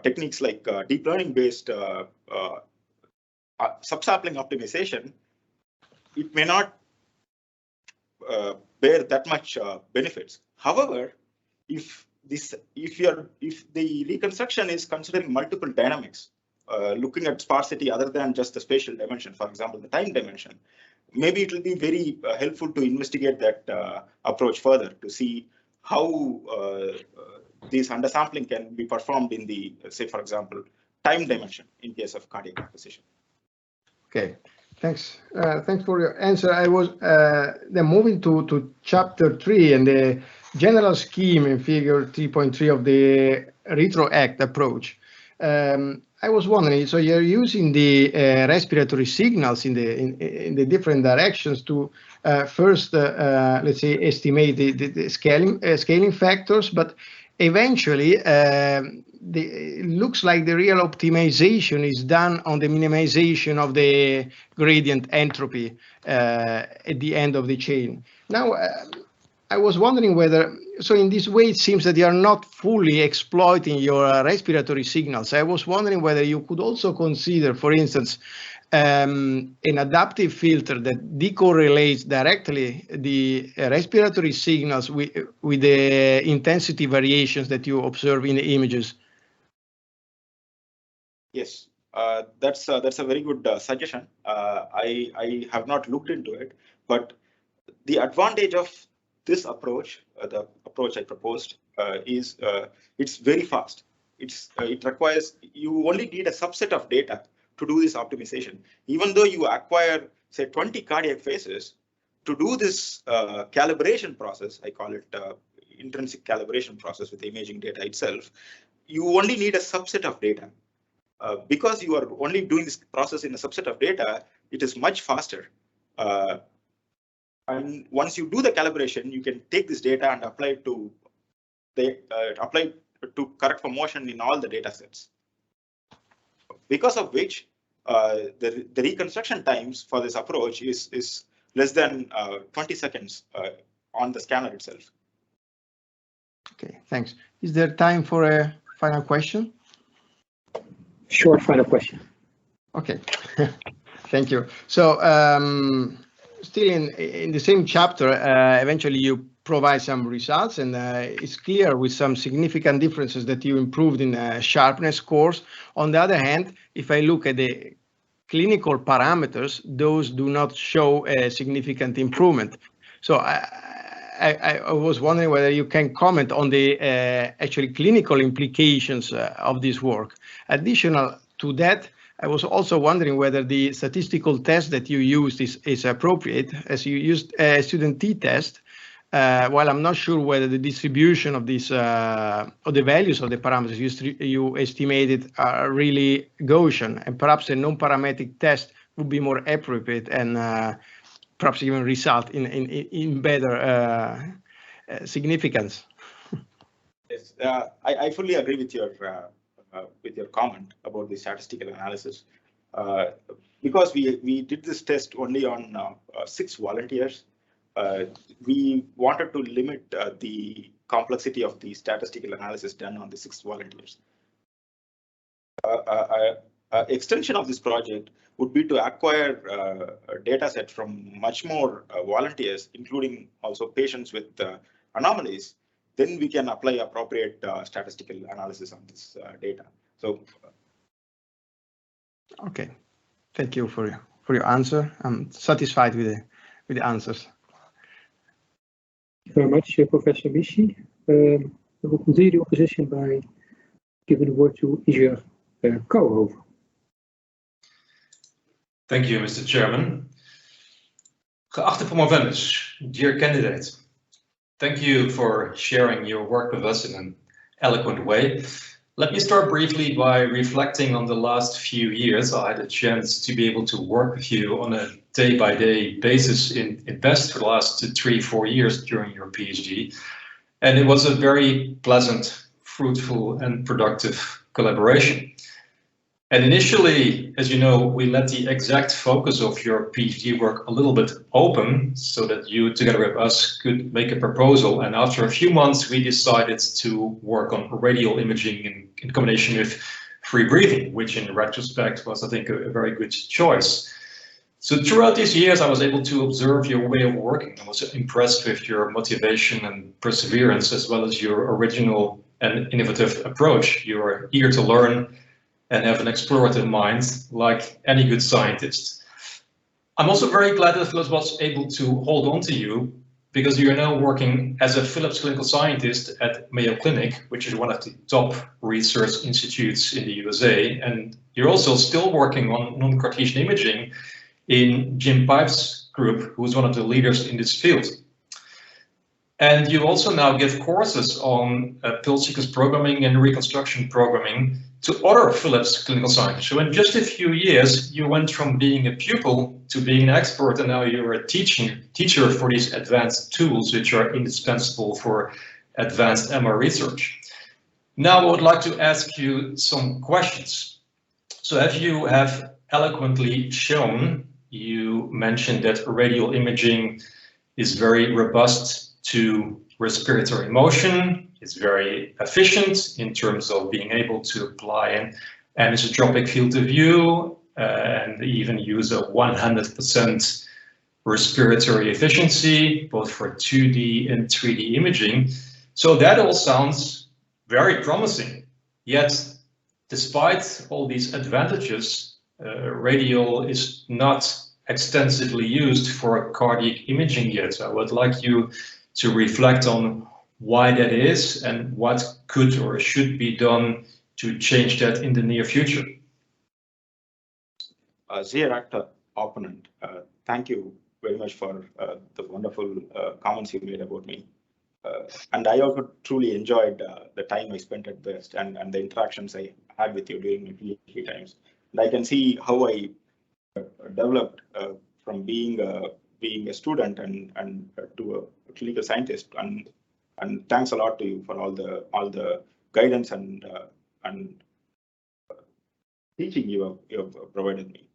techniques like deep learning based subsampling optimization, it may not bear that much benefits. However, if the reconstruction is considering multiple dynamics, looking at sparsity other than just the spatial dimension, for example, the time dimension, maybe it will be very helpful to investigate that approach further to see how this undersampling can be performed in the, say, for example, time dimension in case of cardiac acquisition. Okay, thanks. Thanks for your answer. I was then moving to chapter 3 and the general scheme in figure 3.3 of the retroact approach. I was wondering, so you're using the respiratory signals in the different directions to first, let's say, estimate the scaling factors, but eventually it looks like the real optimization is done on the minimization of the gradient entropy at the end of the chain. Now, I was wondering whether, so in this way, it seems that you are not fully exploiting your respiratory signals. I was wondering whether you could also consider, for instance, an adaptive filter that decorrelates directly the respiratory signals with the intensity variations that you observe in the images. Yes, that's a very good suggestion. I have not looked into it, but the advantage of this approach, the approach I proposed, is it's very fast. It requires, you only need a subset of data to do this optimization. Even though you acquire, say, 20 cardiac phases, to do this calibration process, I call it intrinsic calibration process with the imaging data itself, you only need a subset of data. Because you are only doing this process in a subset of data, it is much faster. And once you do the calibration, you can take this data and apply it to correct for motion in all the data sets. Because of which the reconstruction times for this approach is less than 20 seconds on the scanner itself. Okay, thanks. Is there time for a final question? Short final question. Okay, thank you. So still in the same chapter, eventually you provide some results, and it's clear with some significant differences that you improved in sharpness scores. On the other hand, if I look at the clinical parameters, those do not show a significant improvement. So I was wondering whether you can comment on the actually clinical implications of this work. Additional to that, I was also wondering whether the statistical test that you used is appropriate, as you used a student t-test. While I'm not sure whether the distribution of these or the values of the parameters you estimated are really Gaussian, and perhaps a non-parametric test would be more appropriate and perhaps even result in better significance. Yes, I fully agree with your comment about the statistical analysis. Because we did this test only on 6 volunteers, we wanted to limit the complexity of the statistical analysis done on the 6 volunteers. Extension of this project would be to acquire a data set from much more volunteers, including also patients with anomalies. Then we can apply appropriate statistical analysis on this data. So, okay, thank you for your answer. I'm satisfied with the answers. Thank you very much, Professor Mishi. We will continue the opposition by giving the word to Isher Kouwhoven. Thank you, Mr. Chairman. Geachte promovendus, dear candidate, thank you for sharing your work with us in an eloquent way. Let me start briefly by reflecting on the last few years. I had a chance to be able to work with you on a day-by-day basis in BEST for the last 3-4 years during your PhD. And it was a very pleasant, fruitful, and productive collaboration. And initially, as you know, we let the exact focus of your PhD work a little bit open so that you, together with us, could make a proposal. And after a few months, we decided to work on radial imaging in combination with free breathing, which in retrospect was, I think, a very good choice. So throughout these years, I was able to observe your way of working. I was impressed with your motivation and perseverance, as well as your original and innovative approach. You are eager to learn and have an explorative mind like any good scientist. I'm also very glad that Philips was able to hold on to you because you're now working as a Philips clinical scientist at Mayo Clinic, which is one of the top research institutes in the USA. And you're also still working on non-Cartesian imaging in Jim Pipe's group, who's one of the leaders in this field. And you also now give courses on pulse sequence programming and reconstruction programming to other Philips clinical scientists. So in just a few years, you went from being a pupil to being an expert, and now you're a teacher for these advanced tools, which are indispensable for advanced MR research. Now I would like to ask you some questions. So as you have eloquently shown, you mentioned that radial imaging is very robust to respiratory motion. It's very efficient in terms of being able to apply an anisotropic field of view and even use a 100% respiratory efficiency, both for 2D and 3D imaging. So that all sounds very promising. Yet, despite all these advantages, radial is not extensively used for cardiac imaging yet. I would like you to reflect on why that is and what could or should be done to change that in the near future. Dear actor opponent, thank you very much for the wonderful comments you made about me. And I also truly enjoyed the time I spent at BEST and the interactions I had with you during my PhD times. And I can see how I developed from being a student and to a clinical scientist. And thanks a lot to you for all the guidance and teaching you have provided me.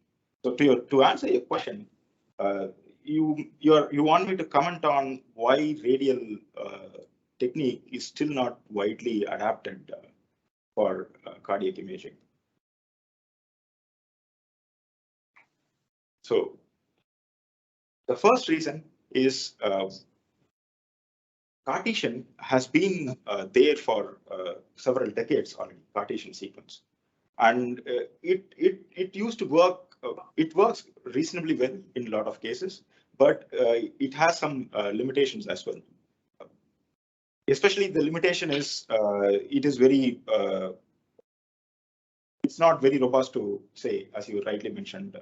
So to answer your question, you want me to comment on why radial technique is still not widely adapted for cardiac imaging. So the first reason is Cartesian has been there for several decades already, Cartesian sequence. And it used to work, it works reasonably well in a lot of cases, but it has some limitations as well. Especially the limitation is it's not very robust to, say, as you rightly mentioned,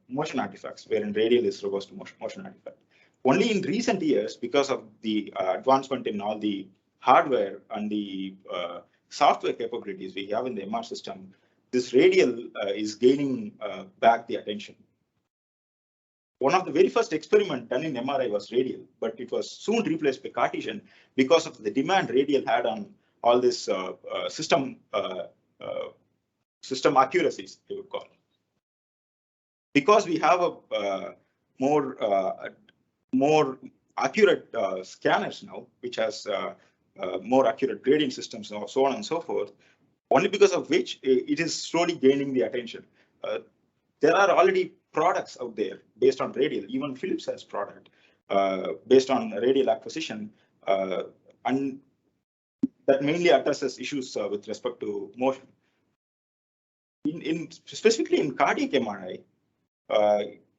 motion artifacts, wherein radial is robust to motion artifact. Only in recent years, because of the advancement in all the hardware and the software capabilities we have in the MR system, this radial is gaining back the attention. One of the very first experiments done in MRI was radial, but it was soon replaced by Cartesian because of the demand radial had on all this system accuracies, they would call. because we have a more accurate scanners now, which has more accurate gradient systems and so on and so forth, only because of which it is slowly gaining the attention. There are already products out there based on radial. Even Philips has product based on radial acquisition, and that mainly addresses issues with respect to motion. Specifically in cardiac MRI,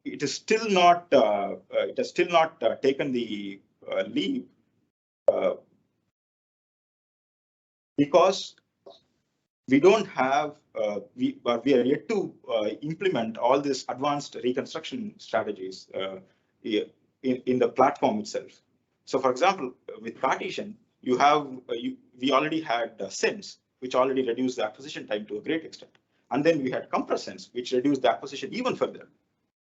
it is still not taken the leap because we don't have we are yet to implement all these advanced reconstruction strategies in the platform itself. So, for example, with Cartesian, you have we already had SENS, which already reduced the acquisition time to a great extent, and then we had compressSENS, which reduced the acquisition even further.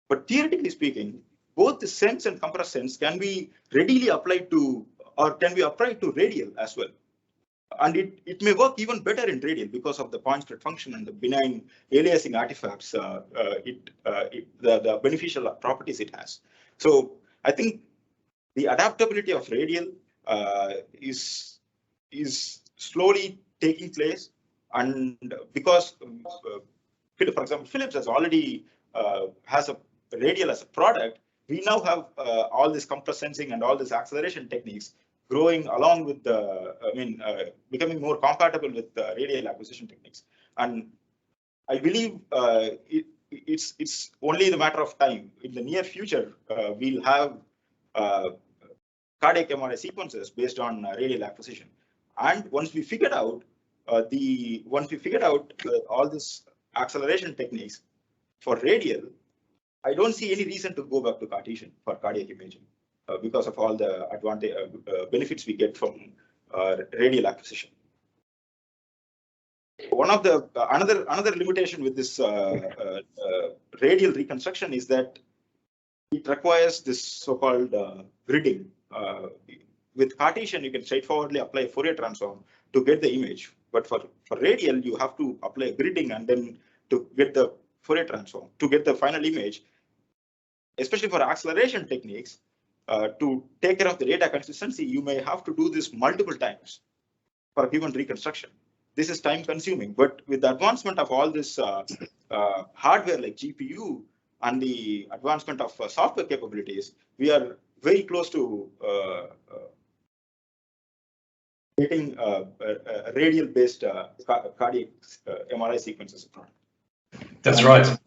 But theoretically speaking, both the SENS and compressSENS can be readily applied to, or can be applied to radial as well. And it may work even better in radial because of the point spread function and the benign aliasing artifacts, the beneficial properties it has. So I think the adaptability of radial is slowly taking place, and because, for example, Philips has already has a radial as a product, we now have all this compress sensing and all this acceleration techniques growing along with the, becoming more compatible with the radial acquisition techniques. And I believe it's only the matter of time. In the near future, we'll have cardiac MRI sequences based on radial acquisition. And once we figured out all this acceleration techniques for radial, I don't see any reason to go back to Cartesian for cardiac imaging because of all the advantage benefits we get from radial acquisition. One of the another limitation with this radial reconstruction is that it requires this so-called gridding. With Cartesian, you can straightforwardly apply a Fourier transform to get the image, but for radial, you have to apply gridding and then to get the Fourier transform to get the final image. Especially for acceleration techniques, to take care of the data consistency, you may have to do this multiple times for a given reconstruction. This is time consuming, but with the advancement of all this hardware like GPU and the advancement of software capabilities, we are very close to getting radial-based cardiac MRI sequences. That's right.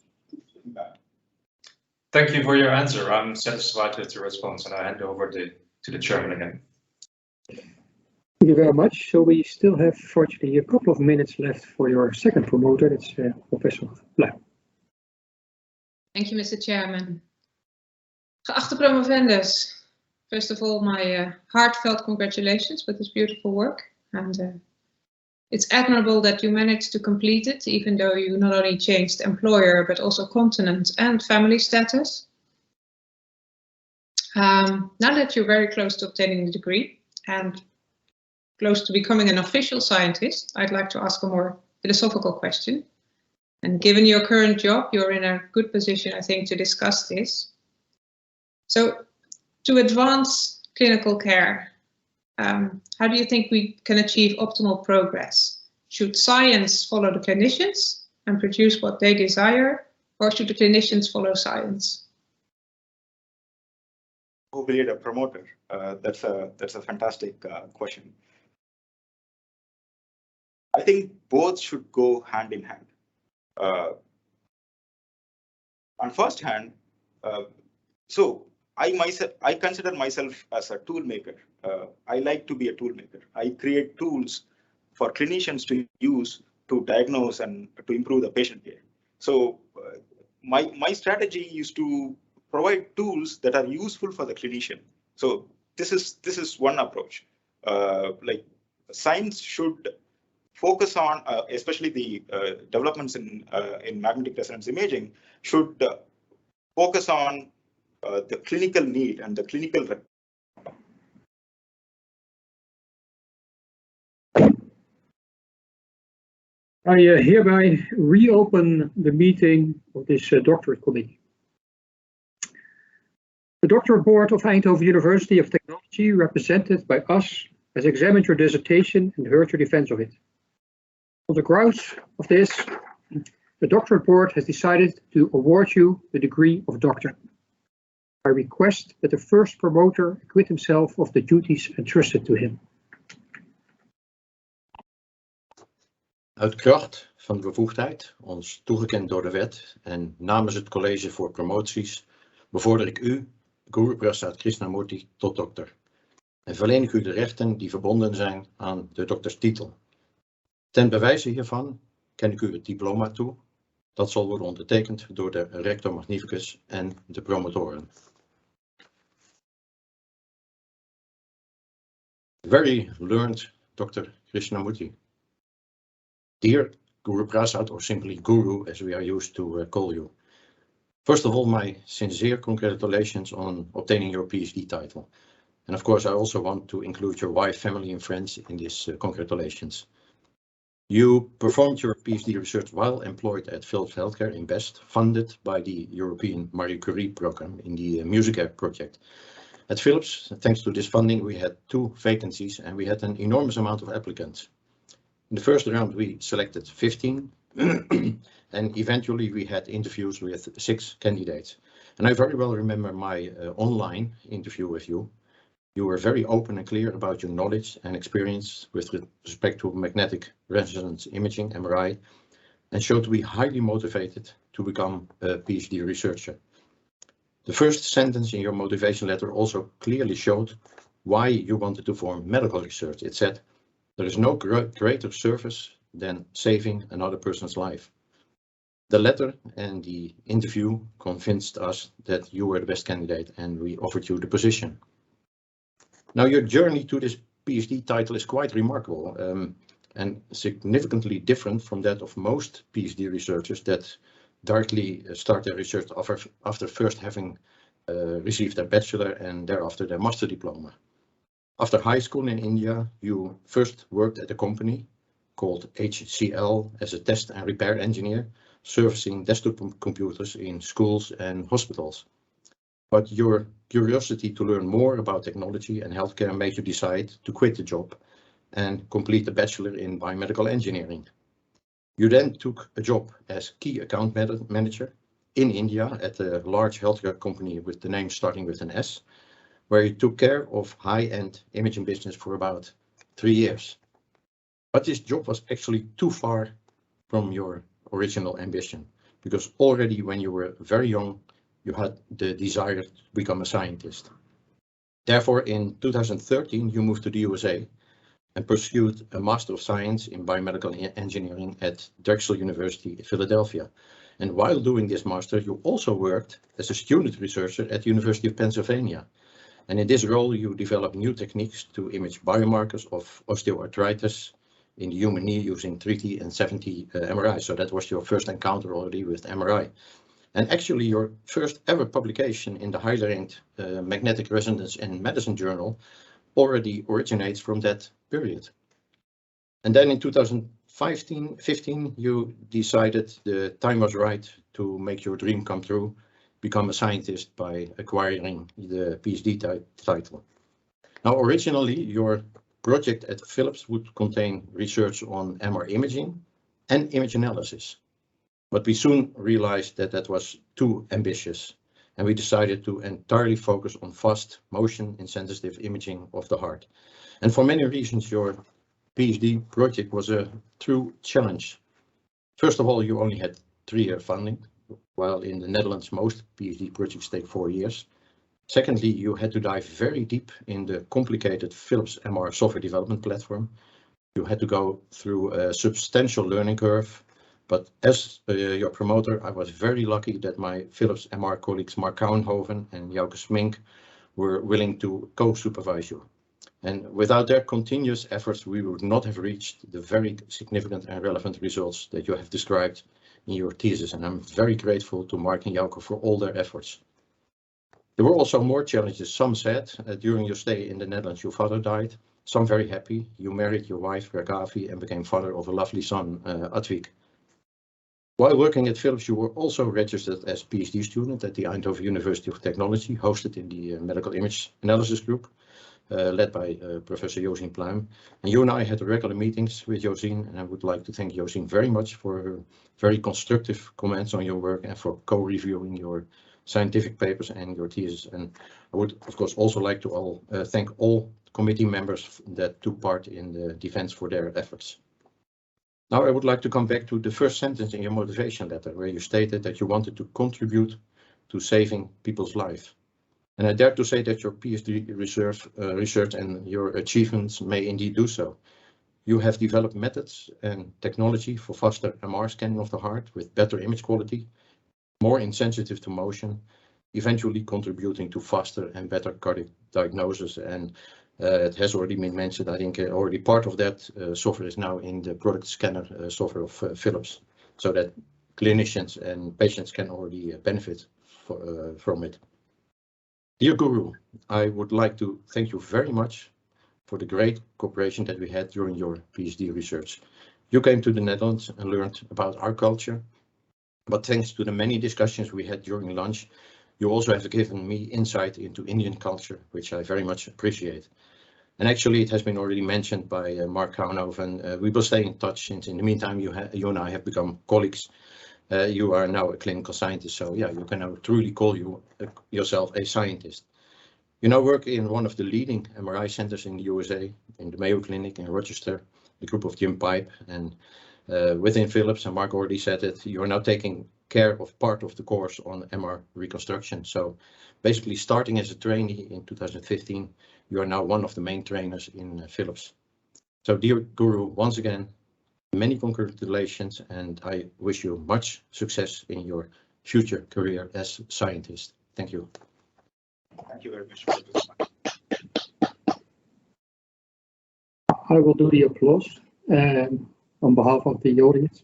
Thank you for your answer. I'm satisfied with your response, and I hand over to the chairman again. Thank you very much. So we still have, fortunately, a couple of minutes left for your second promoter. That's Professor Blij. Thank you, Mr. Chairman. Geachte promovendus, first of all, my heartfelt congratulations with this beautiful work. And it's admirable that you managed to complete it, even though you not only changed employer, but also continent and family status. Now that you're very close to obtaining the degree and close to becoming an official scientist, I'd like to ask a more philosophical question. And given your current job, you're in a good position, I think, to discuss this. So, to advance clinical care, how do you think we can achieve optimal progress? Should science follow the clinicians and produce what they desire, or should the clinicians follow science? Who will lead a promoter? That's a fantastic question. I think both should go hand in hand. On first hand, so I consider myself as a tool maker. I like to be a tool maker. I create tools for clinicians to use to diagnose and to improve the patient care. So my strategy is to provide tools that are useful for the clinician. So this is one approach. Like science should focus on, especially the developments in magnetic resonance imaging, should focus on the clinical need and the clinical. I hereby reopen the meeting of this doctorate committee. The doctoral board of Eindhoven University of Technology, represented by us, has examined your dissertation and heard your defense of it. On the grounds of this, the doctoral board has decided to award you the degree of doctor. I request that the first promoter acquit himself of the duties entrusted to him. Uit kracht van de bevoegdheid, ons toegekend door de wet en namens het college voor promoties, bevorder ik u, Guru Prasad Krishnamoorthy, tot dokter. En verleen ik u de rechten die verbonden zijn aan de dokterstitel. Ten bewijze hiervan ken ik u het diploma toe. Dat zal worden ondertekend door de rector magnificus en de promotoren. Very learned Dr. Krishnamoorthy. Dear Guru Prasad, or simply Guru as we are used to call you. First of all, my sincere congratulations on obtaining your PhD title. And of course, I also want to include your wife, family and friends in this congratulations. You performed your PhD research while employed at Philips Healthcare in Best, funded by the European Marie Curie program in the MusicAir project. At Philips, thanks to this funding, we had 2 vacancies and we had an enormous amount of applicants. In the first round, we selected 15 and eventually we had interviews with 6 candidates. And I very well remember my online interview with you. You were very open and clear about your knowledge and experience with respect to magnetic resonance imaging, MRI, and showed to be highly motivated to become a PhD researcher. The first sentence in your motivation letter also clearly showed why you wanted to form medical research. It said, there is no greater service than saving another person's life. The letter and the interview convinced us that you were the best candidate and we offered you the position. Now your journey to this PhD title is quite remarkable and significantly different from that of most PhD researchers that directly start their research after first having received their bachelor and thereafter their master diploma. After high school in India, you first worked at a company called HCL as a test and repair engineer, servicing desktop computers in schools and hospitals. But your curiosity to learn more about technology and healthcare made you decide to quit the job and complete a bachelor in biomedical engineering. You then took a job as key account manager in India at a large healthcare company with the name starting with an S, where you took care of high-end imaging business for about 3 years. But this job was actually too far from your original ambition, because already when you were very young, you had the desire to become a scientist. Therefore, in 2013, you moved to the USA and pursued a Master of Science in Biomedical Engineering at Drexel University in Philadelphia. And while doing this master, you also worked as a student researcher at the University of Pennsylvania. And in this role, you developed new techniques to image biomarkers of osteoarthritis in the human knee using 3D and 7D MRI. So that was your first encounter already with MRI. And actually your first ever publication in the highly ranked Magnetic Resonance and Medicine journal already originates from that period. And then in 2015, you decided the time was right to make your dream come true, become a scientist by acquiring the PhD title. Now, originally, your project at Philips would contain research on MR imaging and image analysis. But we soon realized that that was too ambitious, and we decided to entirely focus on fast motion insensitive imaging of the heart. And for many reasons, your PhD project was a true challenge. First of all, you only had 3-year funding, while in the Netherlands, most PhD projects take 4 years. Secondly, you had to dive very deep in the complicated Philips MR software development platform. You had to go through a substantial learning curve. But as your promoter, I was very lucky that my Philips MR colleagues Mark Kouwenhoven and Jouke Smink were willing to co-supervise you. And without their continuous efforts, we would not have reached the very significant and relevant results that you have described in your thesis. And I'm very grateful to Mark and Jouke for all their efforts. There were also more challenges. Some said during your stay in the Netherlands, your father died. Some very happy. You married your wife, Ragavi, and became father of a lovely son, Advik. While working at Philips, you were also registered as PhD student at the Eindhoven University of Technology, hosted in the Medical Image Analysis Group, led by Professor Josien Pluim. And you and I had regular meetings with Josien, and I would like to thank Josien very much for her very constructive comments on your work and for co-reviewing your scientific papers and your thesis. And I would, of course, also like to thank all committee members that took part in the defense for their efforts. Now I would like to come back to the first sentence in your motivation letter, where you stated that you wanted to contribute to saving people's lives. And I dare to say that your PhD research and your achievements may indeed do so. You have developed methods and technology for faster MR scanning of the heart with better image quality, more insensitive to motion, eventually contributing to faster and better cardiac diagnosis. And it has already been mentioned, I think already part of that software is now in the product scanner software of Philips, so that clinicians and patients can already benefit from it. Dear Guru, I would like to thank you very much for the great cooperation that we had during your PhD research. You came to the Netherlands and learned about our culture, but thanks to the many discussions we had during lunch, you also have given me insight into Indian culture, which I very much appreciate. And actually, it has been already mentioned by Mark Kouwenhoven. We will stay in touch since in the meantime, you and I have become colleagues. You are now a clinical scientist, so yeah, you can now truly call yourself a scientist. You now work in one of the leading MRI centers in the USA, in the Mayo Clinic in Rochester, the group of Jim Pipe, and within Philips, and Mark already said it, you are now taking care of part of the course on MR reconstruction. So basically starting as a trainee in 2015, you are now one of the main trainers in Philips. So dear Guru, once again, many congratulations, and I wish you much success in your future career as a scientist. Thank you. Thank you very much. I will do the applause on behalf of the audience.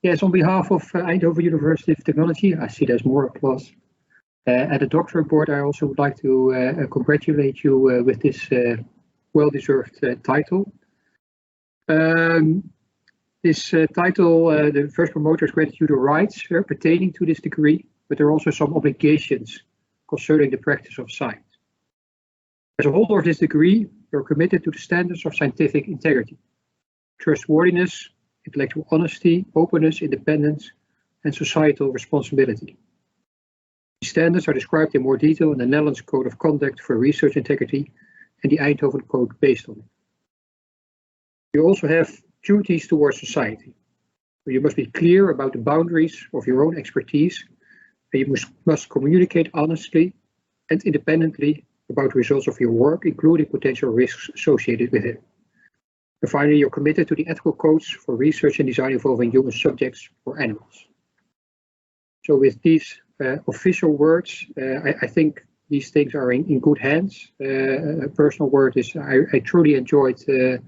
Yes, on behalf of Eindhoven University of Technology, I see there's more applause. At the doctorate board, I also would like to congratulate you with this well-deserved title. This title, the first promoters granted you the rights pertaining to this degree, but there are also some obligations concerning the practice of science. As a holder of this degree, you're committed to the standards of scientific integrity, trustworthiness, intellectual honesty, openness, independence, and societal responsibility. These standards are described in more detail in the Netherlands Code of Conduct for Research Integrity and the Eindhoven Code based on it. You also have duties towards society, where you must be clear about the boundaries of your own expertise, and you must communicate honestly and independently about the results of your work, including potential risks associated with it. And finally, you're committed to the ethical codes for research and design involving human subjects or animals. So with these official words, I think these things are in good hands. A personal word is I truly enjoyed the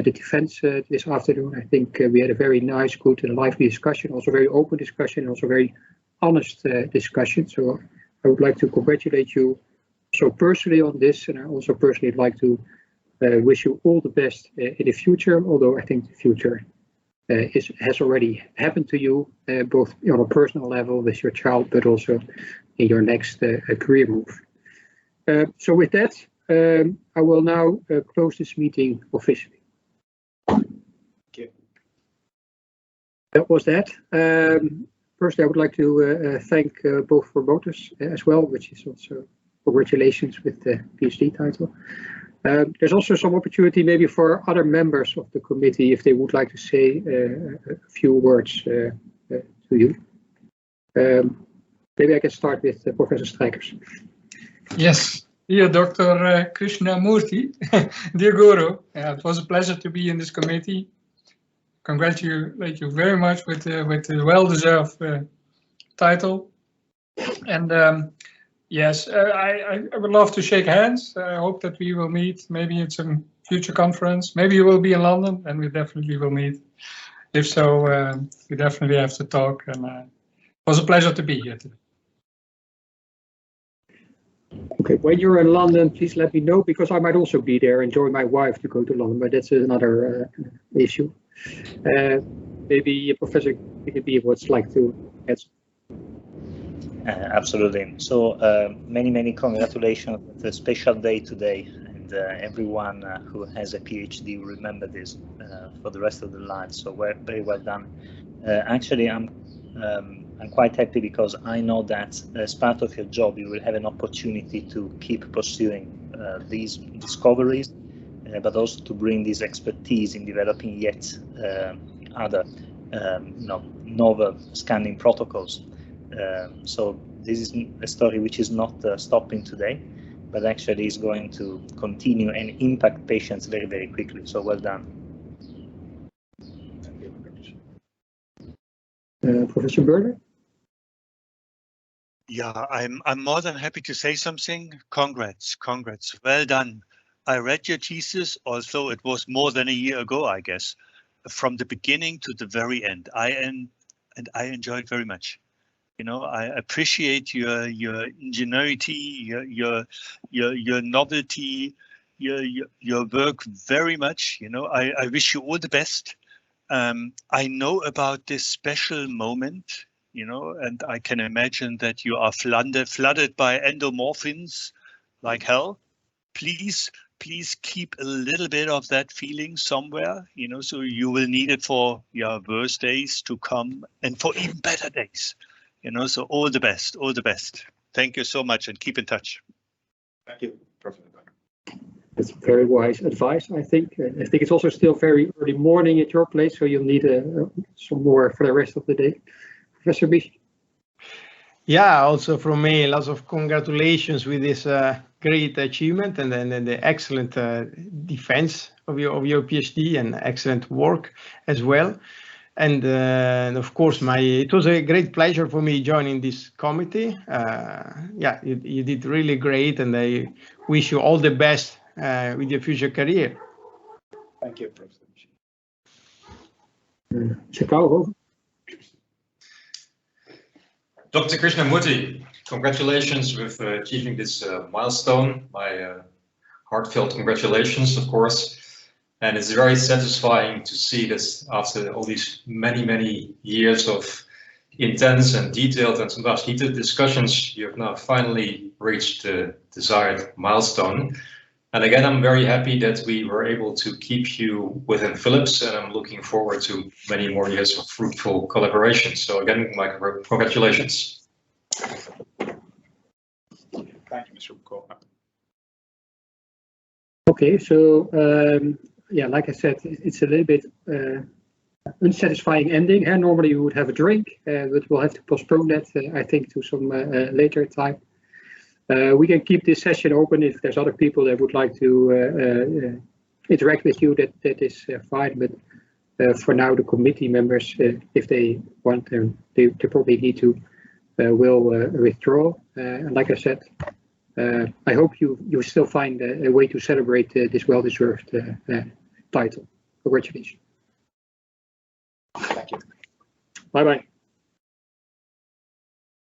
defense this afternoon. I think we had a very nice, good and lively discussion, also very open discussion, also very honest discussion. So I would like to congratulate you so personally on this, and I also personally like to wish you all the best in the future, although I think the future has already happened to you, both on a personal level with your child, but also in your next career move. So with that, I will now close this meeting officially. Okay. That was that. Firstly, I would like to thank both promoters as well, which is also congratulations with the PhD title. There's also some opportunity maybe for other members of the committee if they would like to say a few words to you. Maybe I can start with Professor Strijkers. Yes, dear Dr. Krishnamoorthy, dear Guru, it was a pleasure to be in this committee. Congratulate you very much with the well-deserved title. And yes, I would love to shake hands. I hope that we will meet maybe at some future conference. Maybe you will be in London, and we definitely will meet. If so, we definitely have to talk. And it was a pleasure to be here today. Okay, when you're in London, please let me know, because I might also be there and join my wife to go to London, but that's another issue. Maybe Professor Kikebe would like to add something. Absolutely. So many congratulations. It's a special day today, and everyone who has a PhD will remember this for the rest of their lives. So very well done. Actually, I'm quite happy because I know that as part of your job, you will have an opportunity to keep pursuing these discoveries, but also to bring this expertise in developing yet other novel scanning protocols. So this is a story which is not stopping today, but actually is going to continue and impact patients very quickly. So well done. Professor Berger? Yeah, I'm more than happy to say something. Congrats, well done. I read your thesis, although it was more than a year ago, I guess, from the beginning to the very end. I enjoyed very much. You know, I appreciate your ingenuity, your novelty, your work very much. You know, I wish you all the best. I know about this special moment, you know, and I can imagine that you are flooded by endomorphins like hell. Please keep a little bit of that feeling somewhere, you know, so you will need it for your worse days to come and for even better days, you know, so all the best, all the best. Thank you so much and keep in touch. Thank you, Professor. That's very wise advice, I think. I think it's also still very early morning at your place, so you'll need some more for the rest of the day. Professor Bisch? Yeah, also from me, lots of congratulations with this great achievement and then the excellent defense of your PhD and excellent work as well. And of course, it was a great pleasure for me joining this committee. Yeah, you did really great, and I wish you all the best with your future career. Thank you, Professor. Chicago. Dr. Krishnamoorthy, congratulations with achieving this milestone. My heartfelt congratulations, of course. And it's very satisfying to see that after all these many years of intense and detailed and sometimes heated discussions, you have now finally reached the desired milestone. And again, I'm very happy that we were able to keep you within Philips, and I'm looking forward to many more years of fruitful collaboration. So again, my congratulations. Thank you, Mr. Bukova. Okay, so yeah, like I said, it's a little bit unsatisfying ending. Normally you would have a drink, but we'll have to postpone that, I think, to some later time. We can keep this session open if there's other people that would like to interact with you. That is fine, but for now, the committee members, if they want, they probably need to will withdraw. And like I said, I hope you still find a way to celebrate this well-deserved title. Congratulations. Thank you. Bye-bye.